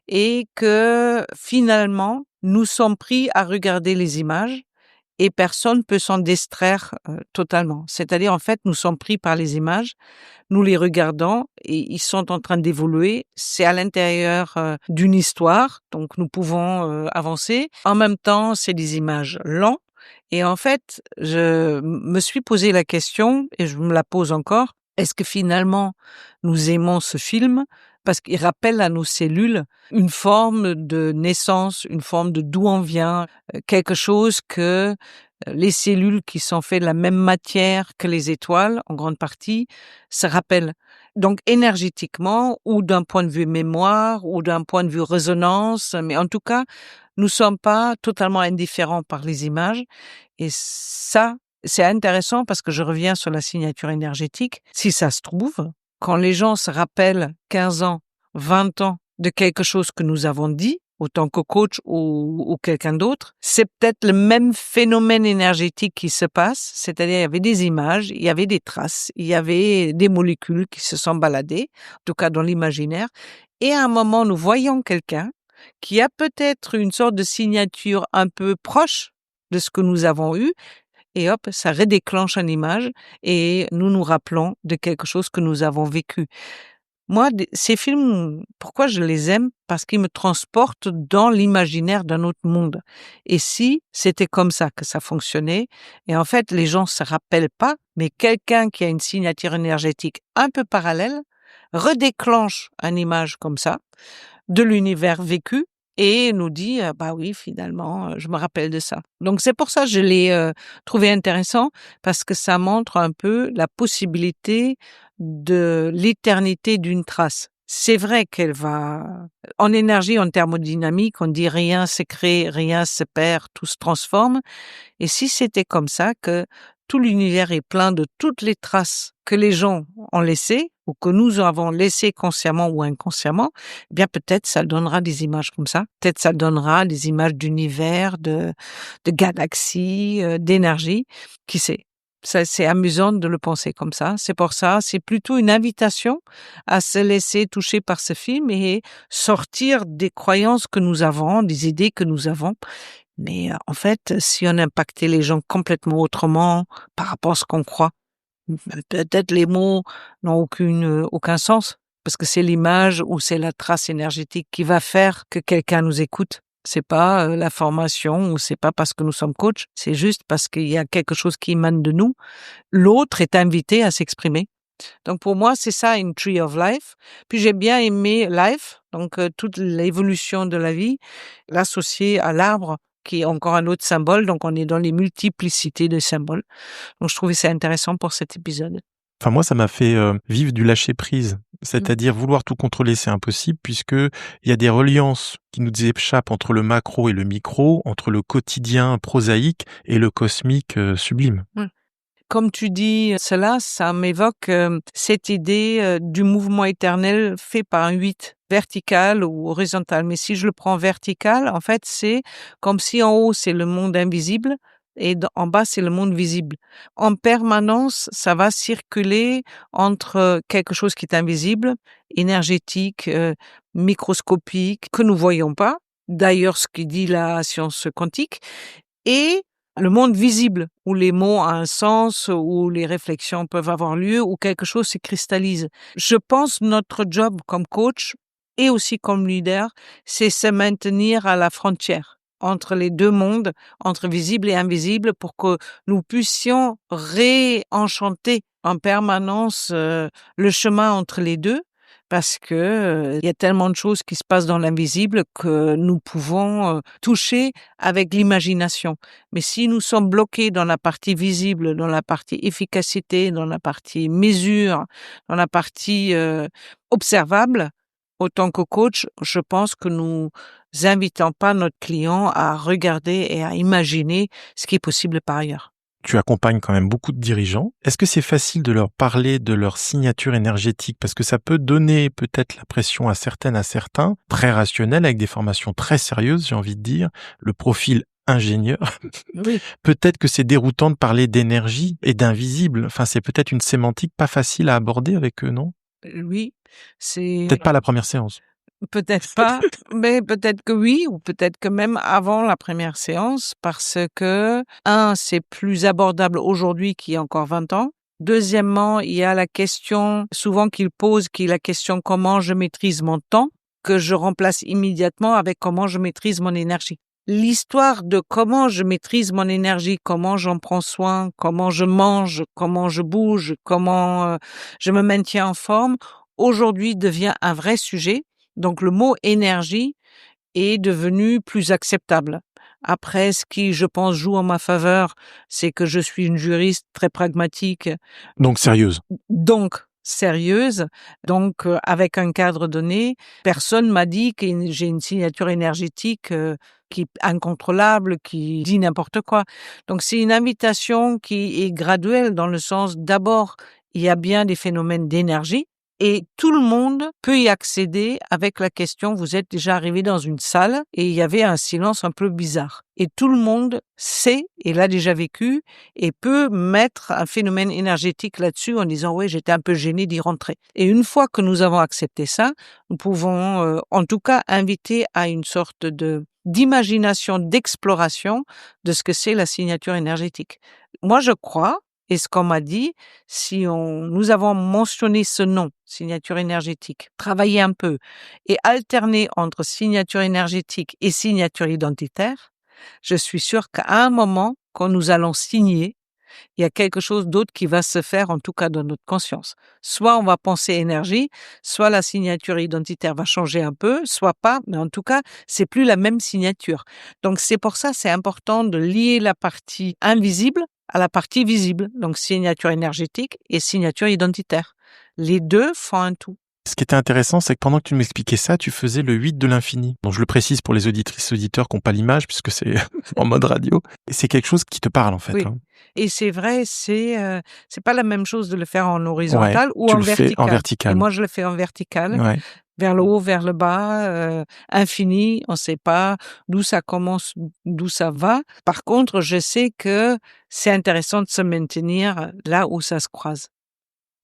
et que finalement, nous sommes pris à regarder les images et personne peut s'en distraire totalement. C'est-à-dire, en fait, nous sommes pris par les images, nous les regardons et ils sont en train d'évoluer. C'est à l'intérieur d'une histoire, donc nous pouvons avancer. En même temps, c'est des images lentes. Et en fait, je me suis posé la question, et je me la pose encore, est-ce que finalement, nous aimons ce film parce qu'il rappelle à nos cellules une forme de naissance, une forme de d'où on vient, quelque chose que les cellules qui sont faites de la même matière que les étoiles, en grande partie, se rappellent. Donc énergétiquement, ou d'un point de vue mémoire, ou d'un point de vue résonance, mais en tout cas, nous sommes pas totalement indifférents par les images. Et ça, c'est intéressant parce que je reviens sur la signature énergétique. Si ça se trouve, quand les gens se rappellent 15 ans, 20 ans de quelque chose que nous avons dit, autant que coach ou quelqu'un d'autre, c'est peut-être le même phénomène énergétique qui se passe, c'est-à-dire il y avait des images, il y avait des traces, il y avait des molécules qui se sont baladées, en tout cas dans l'imaginaire, et à un moment nous voyons quelqu'un qui a peut-être une sorte de signature un peu proche de ce que nous avons eu, et hop, ça redéclenche une image et nous rappelons de quelque chose que nous avons vécu. Moi, ces films, pourquoi je les aime? Parce qu'ils me transportent dans l'imaginaire d'un autre monde. Et si c'était comme ça que ça fonctionnait, et en fait, les gens se rappellent pas, mais quelqu'un qui a une signature énergétique un peu parallèle redéclenche une image comme ça de l'univers vécu et nous dit bah oui, finalement je me rappelle de ça. Donc c'est pour ça que je l'ai trouvé intéressant, parce que ça montre un peu la possibilité de l'éternité d'une trace. C'est vrai qu'elle va en énergie, en thermodynamique, on dit rien se crée, rien se perd, tout se transforme. Et si c'était comme ça, que tout l'univers est plein de toutes les traces que les gens ont laissées ou que nous avons laissées consciemment ou inconsciemment, eh bien peut-être ça donnera des images comme ça. Peut-être ça donnera des images d'univers, de galaxies, d'énergie. Qui sait? Ça, c'est amusant de le penser comme ça. C'est pour ça, c'est plutôt une invitation à se laisser toucher par ce film et sortir des croyances que nous avons, des idées que nous avons. Mais en fait, si on impactait les gens complètement autrement par rapport à ce qu'on croit, peut-être les mots n'ont aucun sens, parce que c'est l'image ou c'est la trace énergétique qui va faire que quelqu'un nous écoute. C'est pas la formation ou c'est pas parce que nous sommes coachs, c'est juste parce qu'il y a quelque chose qui émane de nous. L'autre est invité à s'exprimer. Donc pour moi, c'est ça une Tree of Life. Puis j'ai bien aimé Life, donc toute l'évolution de la vie, l'associer à l'arbre, qui est encore un autre symbole. Donc on est dans les multiplicités de symboles. Donc je trouvais ça intéressant pour cet épisode. Enfin, moi, ça m'a fait vivre du lâcher-prise. C'est-à-dire vouloir tout contrôler, c'est impossible, puisque il y a des reliances qui nous échappent entre le macro et le micro, entre le quotidien prosaïque et le cosmique sublime. Comme tu dis cela, ça m'évoque cette idée du mouvement éternel fait par un 8, vertical ou horizontal. Mais si je le prends vertical, en fait, c'est comme si en haut, c'est le monde invisible et en bas, c'est le monde visible. En permanence, ça va circuler entre quelque chose qui est invisible, énergétique, microscopique, que nous voyons pas. D'ailleurs, ce qui dit la science quantique, et le monde visible, où les mots ont un sens, où les réflexions peuvent avoir lieu, où quelque chose se cristallise. Je pense notre job comme coach et aussi comme leader, c'est se maintenir à la frontière entre les deux mondes, entre visible et invisible, pour que nous puissions réenchanter en permanence le chemin entre les deux. Parce que il y a tellement de choses qui se passent dans l'invisible que nous pouvons toucher avec l'imagination. Mais si nous sommes bloqués dans la partie visible, dans la partie efficacité, dans la partie mesure, dans la partie observable, autant que coach, je pense que nous invitons pas notre client à regarder et à imaginer ce qui est possible par ailleurs. Tu accompagnes quand même beaucoup de dirigeants. Est-ce que c'est facile de leur parler de leur signature énergétique? Parce que ça peut donner peut-être l'impression à certaines, à certains, très rationnels, avec des formations très sérieuses, j'ai envie de dire, le profil ingénieur. Oui. Peut-être que c'est déroutant de parler d'énergie et d'invisible. Enfin, c'est peut-être une sémantique pas facile à aborder avec eux, non? Oui, c'est... Peut-être pas la première séance. Peut-être pas, mais peut-être que oui, ou peut-être que même avant la première séance, parce que, c'est plus abordable aujourd'hui qu'il y a encore 20 ans. Deuxièmement, il y a la question souvent qu'ils posent, qui est la question comment je maîtrise mon temps, que je remplace immédiatement avec comment je maîtrise mon énergie. L'histoire de comment je maîtrise mon énergie, comment j'en prends soin, comment je mange, comment je bouge, comment je me maintiens en forme, aujourd'hui devient un vrai sujet. Donc le mot énergie est devenu plus acceptable. Après, ce qui, je pense, joue en ma faveur, c'est que je suis une juriste très pragmatique. Donc sérieuse. Donc sérieuse, donc avec un cadre donné. Personne m'a dit que j'ai une signature énergétique qui est incontrôlable, qui dit n'importe quoi. Donc c'est une invitation qui est graduelle dans le sens, d'abord, il y a bien des phénomènes d'énergie. Et tout le monde peut y accéder avec la question, vous êtes déjà arrivé dans une salle et il y avait un silence un peu bizarre. Et tout le monde sait et l'a déjà vécu et peut mettre un phénomène énergétique là-dessus en disant, oui, j'étais un peu gêné d'y rentrer. Et une fois que nous avons accepté ça, nous pouvons en tout cas inviter à une sorte de d'imagination, d'exploration de ce que c'est la signature énergétique. Moi, je crois, et ce qu'on m'a dit, nous avons mentionné ce nom, signature énergétique, travaillé un peu et alterné entre signature énergétique et signature identitaire, je suis sûre qu'à un moment, quand nous allons signer, il y a quelque chose d'autre qui va se faire, en tout cas dans notre conscience. Soit on va penser énergie, soit la signature identitaire va changer un peu, soit pas, mais en tout cas, c'est plus la même signature. Donc c'est pour ça, c'est important de lier la partie invisible à la partie visible. Donc signature énergétique et signature identitaire. Les deux font un tout. Ce qui était intéressant, c'est que pendant que tu m'expliquais ça, tu faisais le 8 de l'infini. Donc je le précise pour les auditrices et auditeurs qui n'ont pas l'image, puisque c'est en mode radio. Et c'est quelque chose qui te parle, en fait. Oui. Hein. Et c'est vrai, c'est pas la même chose de le faire en horizontal ou tu en le vertical. fais en vertical. Et moi, je le fais en vertical, Ouais. vers le haut, vers le bas, infini. On ne sait pas d'où ça commence, d'où ça va. Par contre, je sais que c'est intéressant de se maintenir là où ça se croise.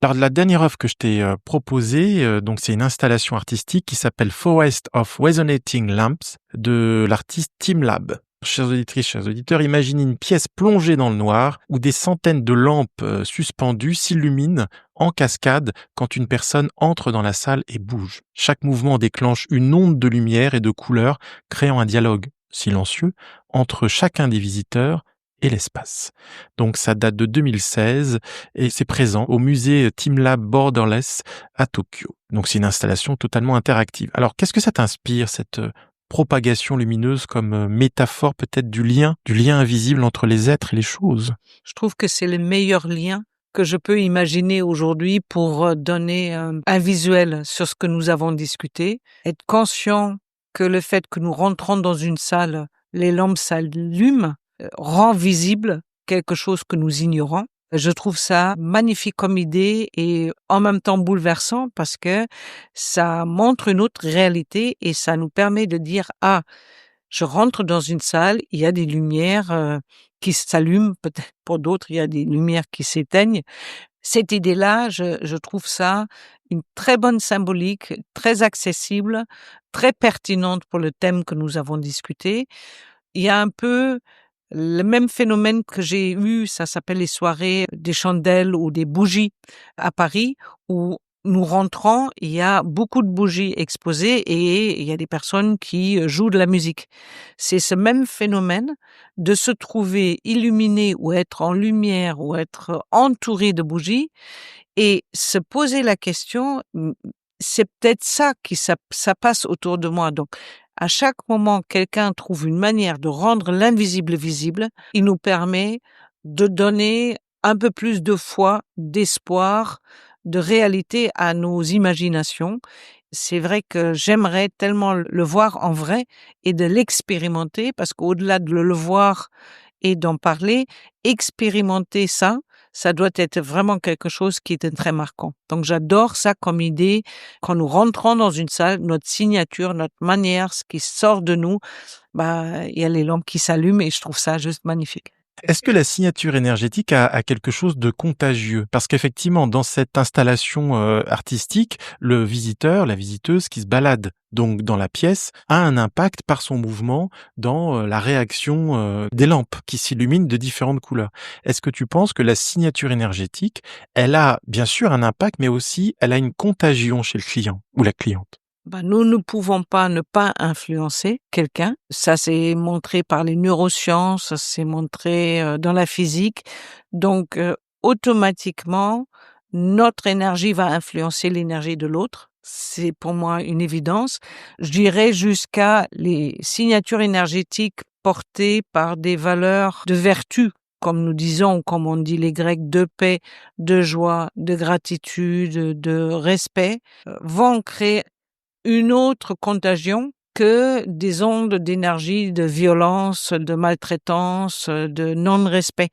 Alors, la dernière œuvre que je t'ai proposée, donc c'est une installation artistique qui s'appelle Forest of Resonating Lamps de l'artiste Team Lab. Chères auditrices, chers auditeurs, imaginez une pièce plongée dans le noir où des centaines de lampes suspendues s'illuminent en cascade quand une personne entre dans la salle et bouge. Chaque mouvement déclenche une onde de lumière et de couleurs, créant un dialogue silencieux entre chacun des visiteurs et l'espace. Donc ça date de 2016 et c'est présent au musée TeamLab Borderless à Tokyo. Donc c'est une installation totalement interactive. Alors qu'est-ce que ça t'inspire, cette propagation lumineuse, comme métaphore peut-être du lien invisible entre les êtres et les choses? Je trouve que c'est le meilleur lien que je peux imaginer aujourd'hui pour donner un visuel sur ce que nous avons discuté. Être conscient que le fait que nous rentrons dans une salle, les lampes s'allument, rend visible quelque chose que nous ignorons. Je trouve ça magnifique comme idée et en même temps bouleversant parce que ça montre une autre réalité et ça nous permet de dire « Ah, je rentre dans une salle, il y a des lumières qui s'allument, peut-être pour d'autres, il y a des lumières qui s'éteignent. » Cette idée-là, je trouve ça une très bonne symbolique, très accessible, très pertinente pour le thème que nous avons discuté. Il y a un peu le même phénomène que j'ai eu, ça s'appelle les soirées des chandelles ou des bougies à Paris, où nous rentrons, il y a beaucoup de bougies exposées et il y a des personnes qui jouent de la musique. C'est ce même phénomène de se trouver illuminé ou être en lumière ou être entouré de bougies et se poser la question, c'est peut-être ça ça passe autour de moi. Donc, à chaque moment, quelqu'un trouve une manière de rendre l'invisible visible. Il nous permet de donner un peu plus de foi, d'espoir, de réalité à nos imaginations. C'est vrai que j'aimerais tellement le voir en vrai et de l'expérimenter parce qu'au-delà de le voir et d'en parler, expérimenter ça doit être vraiment quelque chose qui est très marquant. Donc j'adore ça comme idée. Quand nous rentrons dans une salle, notre signature, notre manière, ce qui sort de nous, il y a les lampes qui s'allument et je trouve ça juste magnifique. Est-ce que la signature énergétique a quelque chose de contagieux? Parce qu'effectivement, dans cette installation artistique, le visiteur, la visiteuse qui se balade donc dans la pièce a un impact par son mouvement dans la réaction des lampes qui s'illuminent de différentes couleurs. Est-ce que tu penses que la signature énergétique, elle a bien sûr un impact, mais aussi elle a une contagion chez le client ou la cliente? Nous ne pouvons pas ne pas influencer quelqu'un. Ça, c'est montré par les neurosciences, c'est montré dans la physique. Donc, automatiquement, notre énergie va influencer l'énergie de l'autre. C'est pour moi une évidence. Je dirais jusqu'à les signatures énergétiques portées par des valeurs de vertu, comme nous disons, comme on dit les Grecs, de paix, de joie, de gratitude, de respect, vont créer une autre contagion que des ondes d'énergie, de violence, de maltraitance, de non-respect.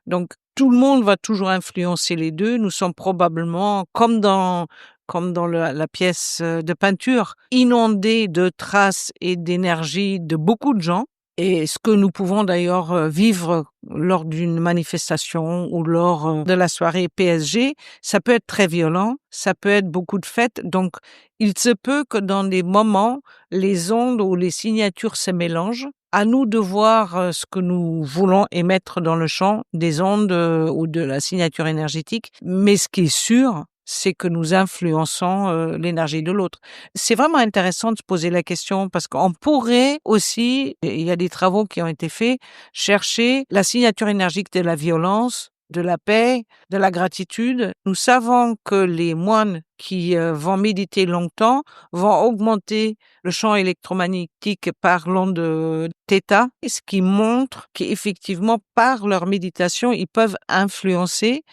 Donc, tout le monde va toujours influencer les deux. Nous sommes probablement, comme dans la pièce de peinture, inondés de traces et d'énergie de beaucoup de gens. Et ce que nous pouvons d'ailleurs vivre lors d'une manifestation ou lors de la soirée PSG, ça peut être très violent, ça peut être beaucoup de fêtes. Donc, il se peut que dans des moments, les ondes ou les signatures se mélangent. À nous de voir ce que nous voulons émettre dans le champ des ondes ou de la signature énergétique. Mais ce qui est sûr, c'est que nous influençons l'énergie de l'autre. C'est vraiment intéressant de se poser la question parce qu'on pourrait aussi, il y a des travaux qui ont été faits, chercher la signature énergétique de la violence, de la paix, de la gratitude. Nous savons que les moines qui vont méditer longtemps vont augmenter le champ électromagnétique par l'onde θ, ce qui montre qu'effectivement, par leur méditation, ils peuvent influencer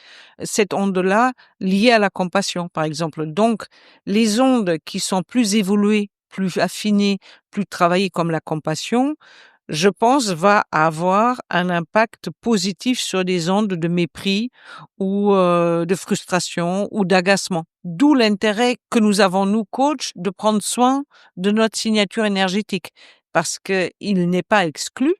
cette onde-là liée à la compassion, par exemple. Donc, les ondes qui sont plus évoluées, plus affinées, plus travaillées comme la compassion, je pense, va avoir un impact positif sur des ondes de mépris ou de frustration ou d'agacement. D'où l'intérêt que nous avons, nous, coachs, de prendre soin de notre signature énergétique. Parce que il n'est pas exclu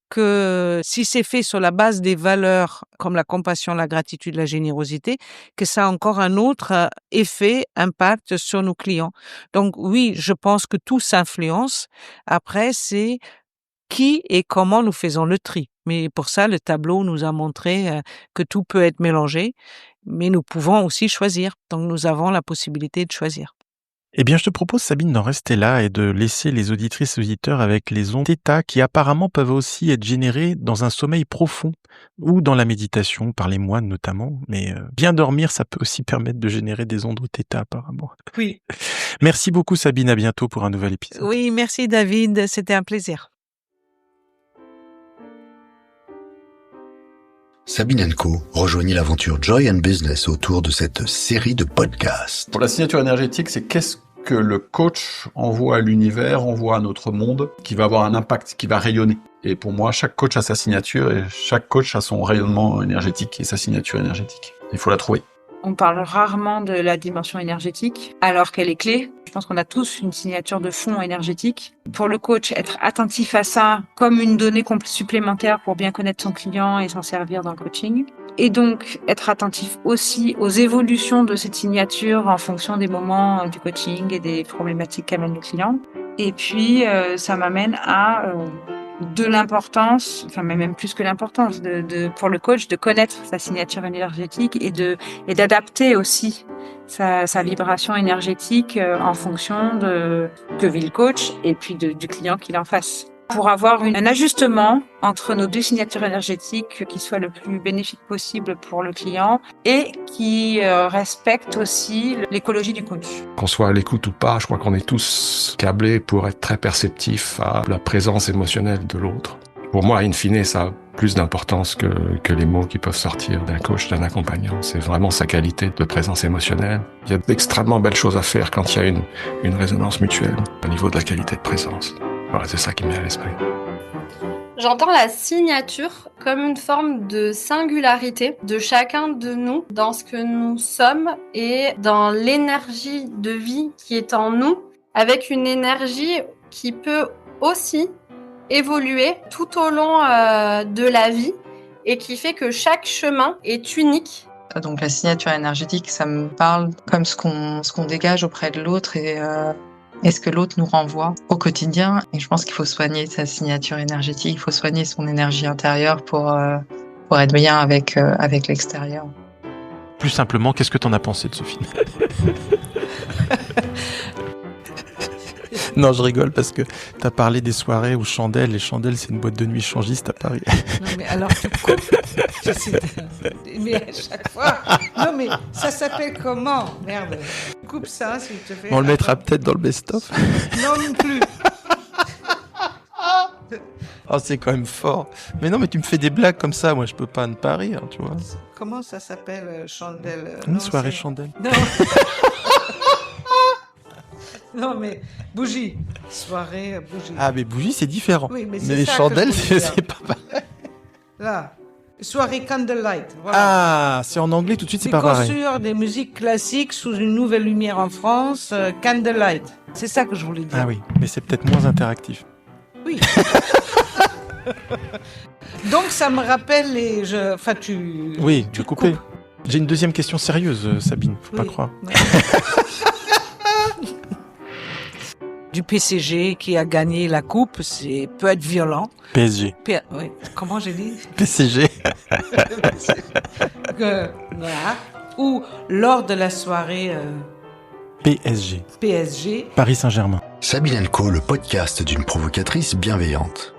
que si c'est fait sur la base des valeurs comme la compassion, la gratitude, la générosité, que ça a encore un autre effet, impact sur nos clients. Donc oui, je pense que tout s'influence. Après, c'est qui et comment nous faisons le tri. Mais pour ça, le tableau nous a montré que tout peut être mélangé, mais nous pouvons aussi choisir. Donc, nous avons la possibilité de choisir. Eh bien, je te propose, Sabine, d'en rester là et de laisser les auditrices et auditeurs avec les ondes θ qui apparemment peuvent aussi être générées dans un sommeil profond ou dans la méditation, par les moines notamment. Mais bien dormir, ça peut aussi permettre de générer des ondes θ apparemment. Oui. Merci beaucoup, Sabine. À bientôt pour un nouvel épisode. Oui, merci David. C'était un plaisir. Sabine & Co. rejoignit l'aventure Joy & Business autour de cette série de podcasts. Pour la signature énergétique, c'est qu'est-ce que le coach envoie à l'univers, envoie à notre monde, qui va avoir un impact, qui va rayonner. Et pour moi, chaque coach a sa signature et chaque coach a son rayonnement énergétique et sa signature énergétique. Il faut la trouver. On parle rarement de la dimension énergétique, alors qu'elle est clé. Je pense qu'on a tous une signature de fond énergétique. Pour le coach, être attentif à ça comme une donnée supplémentaire pour bien connaître son client et s'en servir dans le coaching. Et donc, être attentif aussi aux évolutions de cette signature en fonction des moments du coaching et des problématiques qu'amène le client. Et puis, ça m'amène à de l'importance, enfin même plus que l'importance, pour le coach de connaître sa signature énergétique et d'adapter aussi sa vibration énergétique en fonction de que vit le coach et puis du client qu'il a en face. Pour avoir un ajustement entre nos deux signatures énergétiques qui soit le plus bénéfique possible pour le client et qui respecte aussi l'écologie du coach. Qu'on soit à l'écoute ou pas, je crois qu'on est tous câblés pour être très perceptifs à la présence émotionnelle de l'autre. Pour moi, in fine, ça a plus d'importance que les mots qui peuvent sortir d'un coach, d'un accompagnant. C'est vraiment sa qualité de présence émotionnelle. Il y a d'extrêmement belles choses à faire quand il y a une résonance mutuelle au niveau de la qualité de présence. Voilà, c'est ça qui me vient à l'esprit. J'entends la signature comme une forme de singularité de chacun de nous dans ce que nous sommes et dans l'énergie de vie qui est en nous, avec une énergie qui peut aussi évoluer tout au long de la vie et qui fait que chaque chemin est unique. Donc la signature énergétique, ça me parle comme ce qu'on dégage auprès de l'autre et ce que l'autre nous renvoie au quotidien. Et je pense qu'il faut soigner sa signature énergétique, il faut soigner son énergie intérieure pour être bien avec l'extérieur. Plus simplement, qu'est-ce que t'en as pensé de ce film ? Non, je rigole parce que t'as parlé des soirées où Chandelle, et Chandelle, c'est une boîte de nuit changiste à Paris. Non, mais alors tu coupes. Mais à chaque fois. Non, mais ça s'appelle comment ? Merde. Coupe ça, s'il te plaît. On le mettra peut-être dans le best-of. Non plus. Oh, c'est quand même fort. Mais non, mais tu me fais des blagues comme ça, moi je peux pas ne pas rire, tu vois. Comment ça s'appelle, Chandelle ? Une soirée Chandelle. Non. Non, mais bougie. Soirée, bougie. Ah, mais bougie, c'est différent. Oui, mais les chandelles, c'est pas pareil. Là, soirée candlelight. Voilà. Ah, c'est en anglais, tout de suite, c'est pas pareil. Construire des musiques classiques sous une nouvelle lumière en France, candlelight. C'est ça que je voulais dire. Ah oui, mais c'est peut-être moins interactif. Oui. Donc ça me rappelle les... Enfin, tu... Oui, tu coupes. J'ai une deuxième question sérieuse, Sabine, faut pas croire. Oui. Du PCG qui a gagné la coupe, peut être violent. PSG. Oui. Comment j'ai dit? PCG. Voilà. Ou lors de la soirée PSG. PSG. Paris Saint-Germain. Sabine & Co, le podcast d'une provocatrice bienveillante.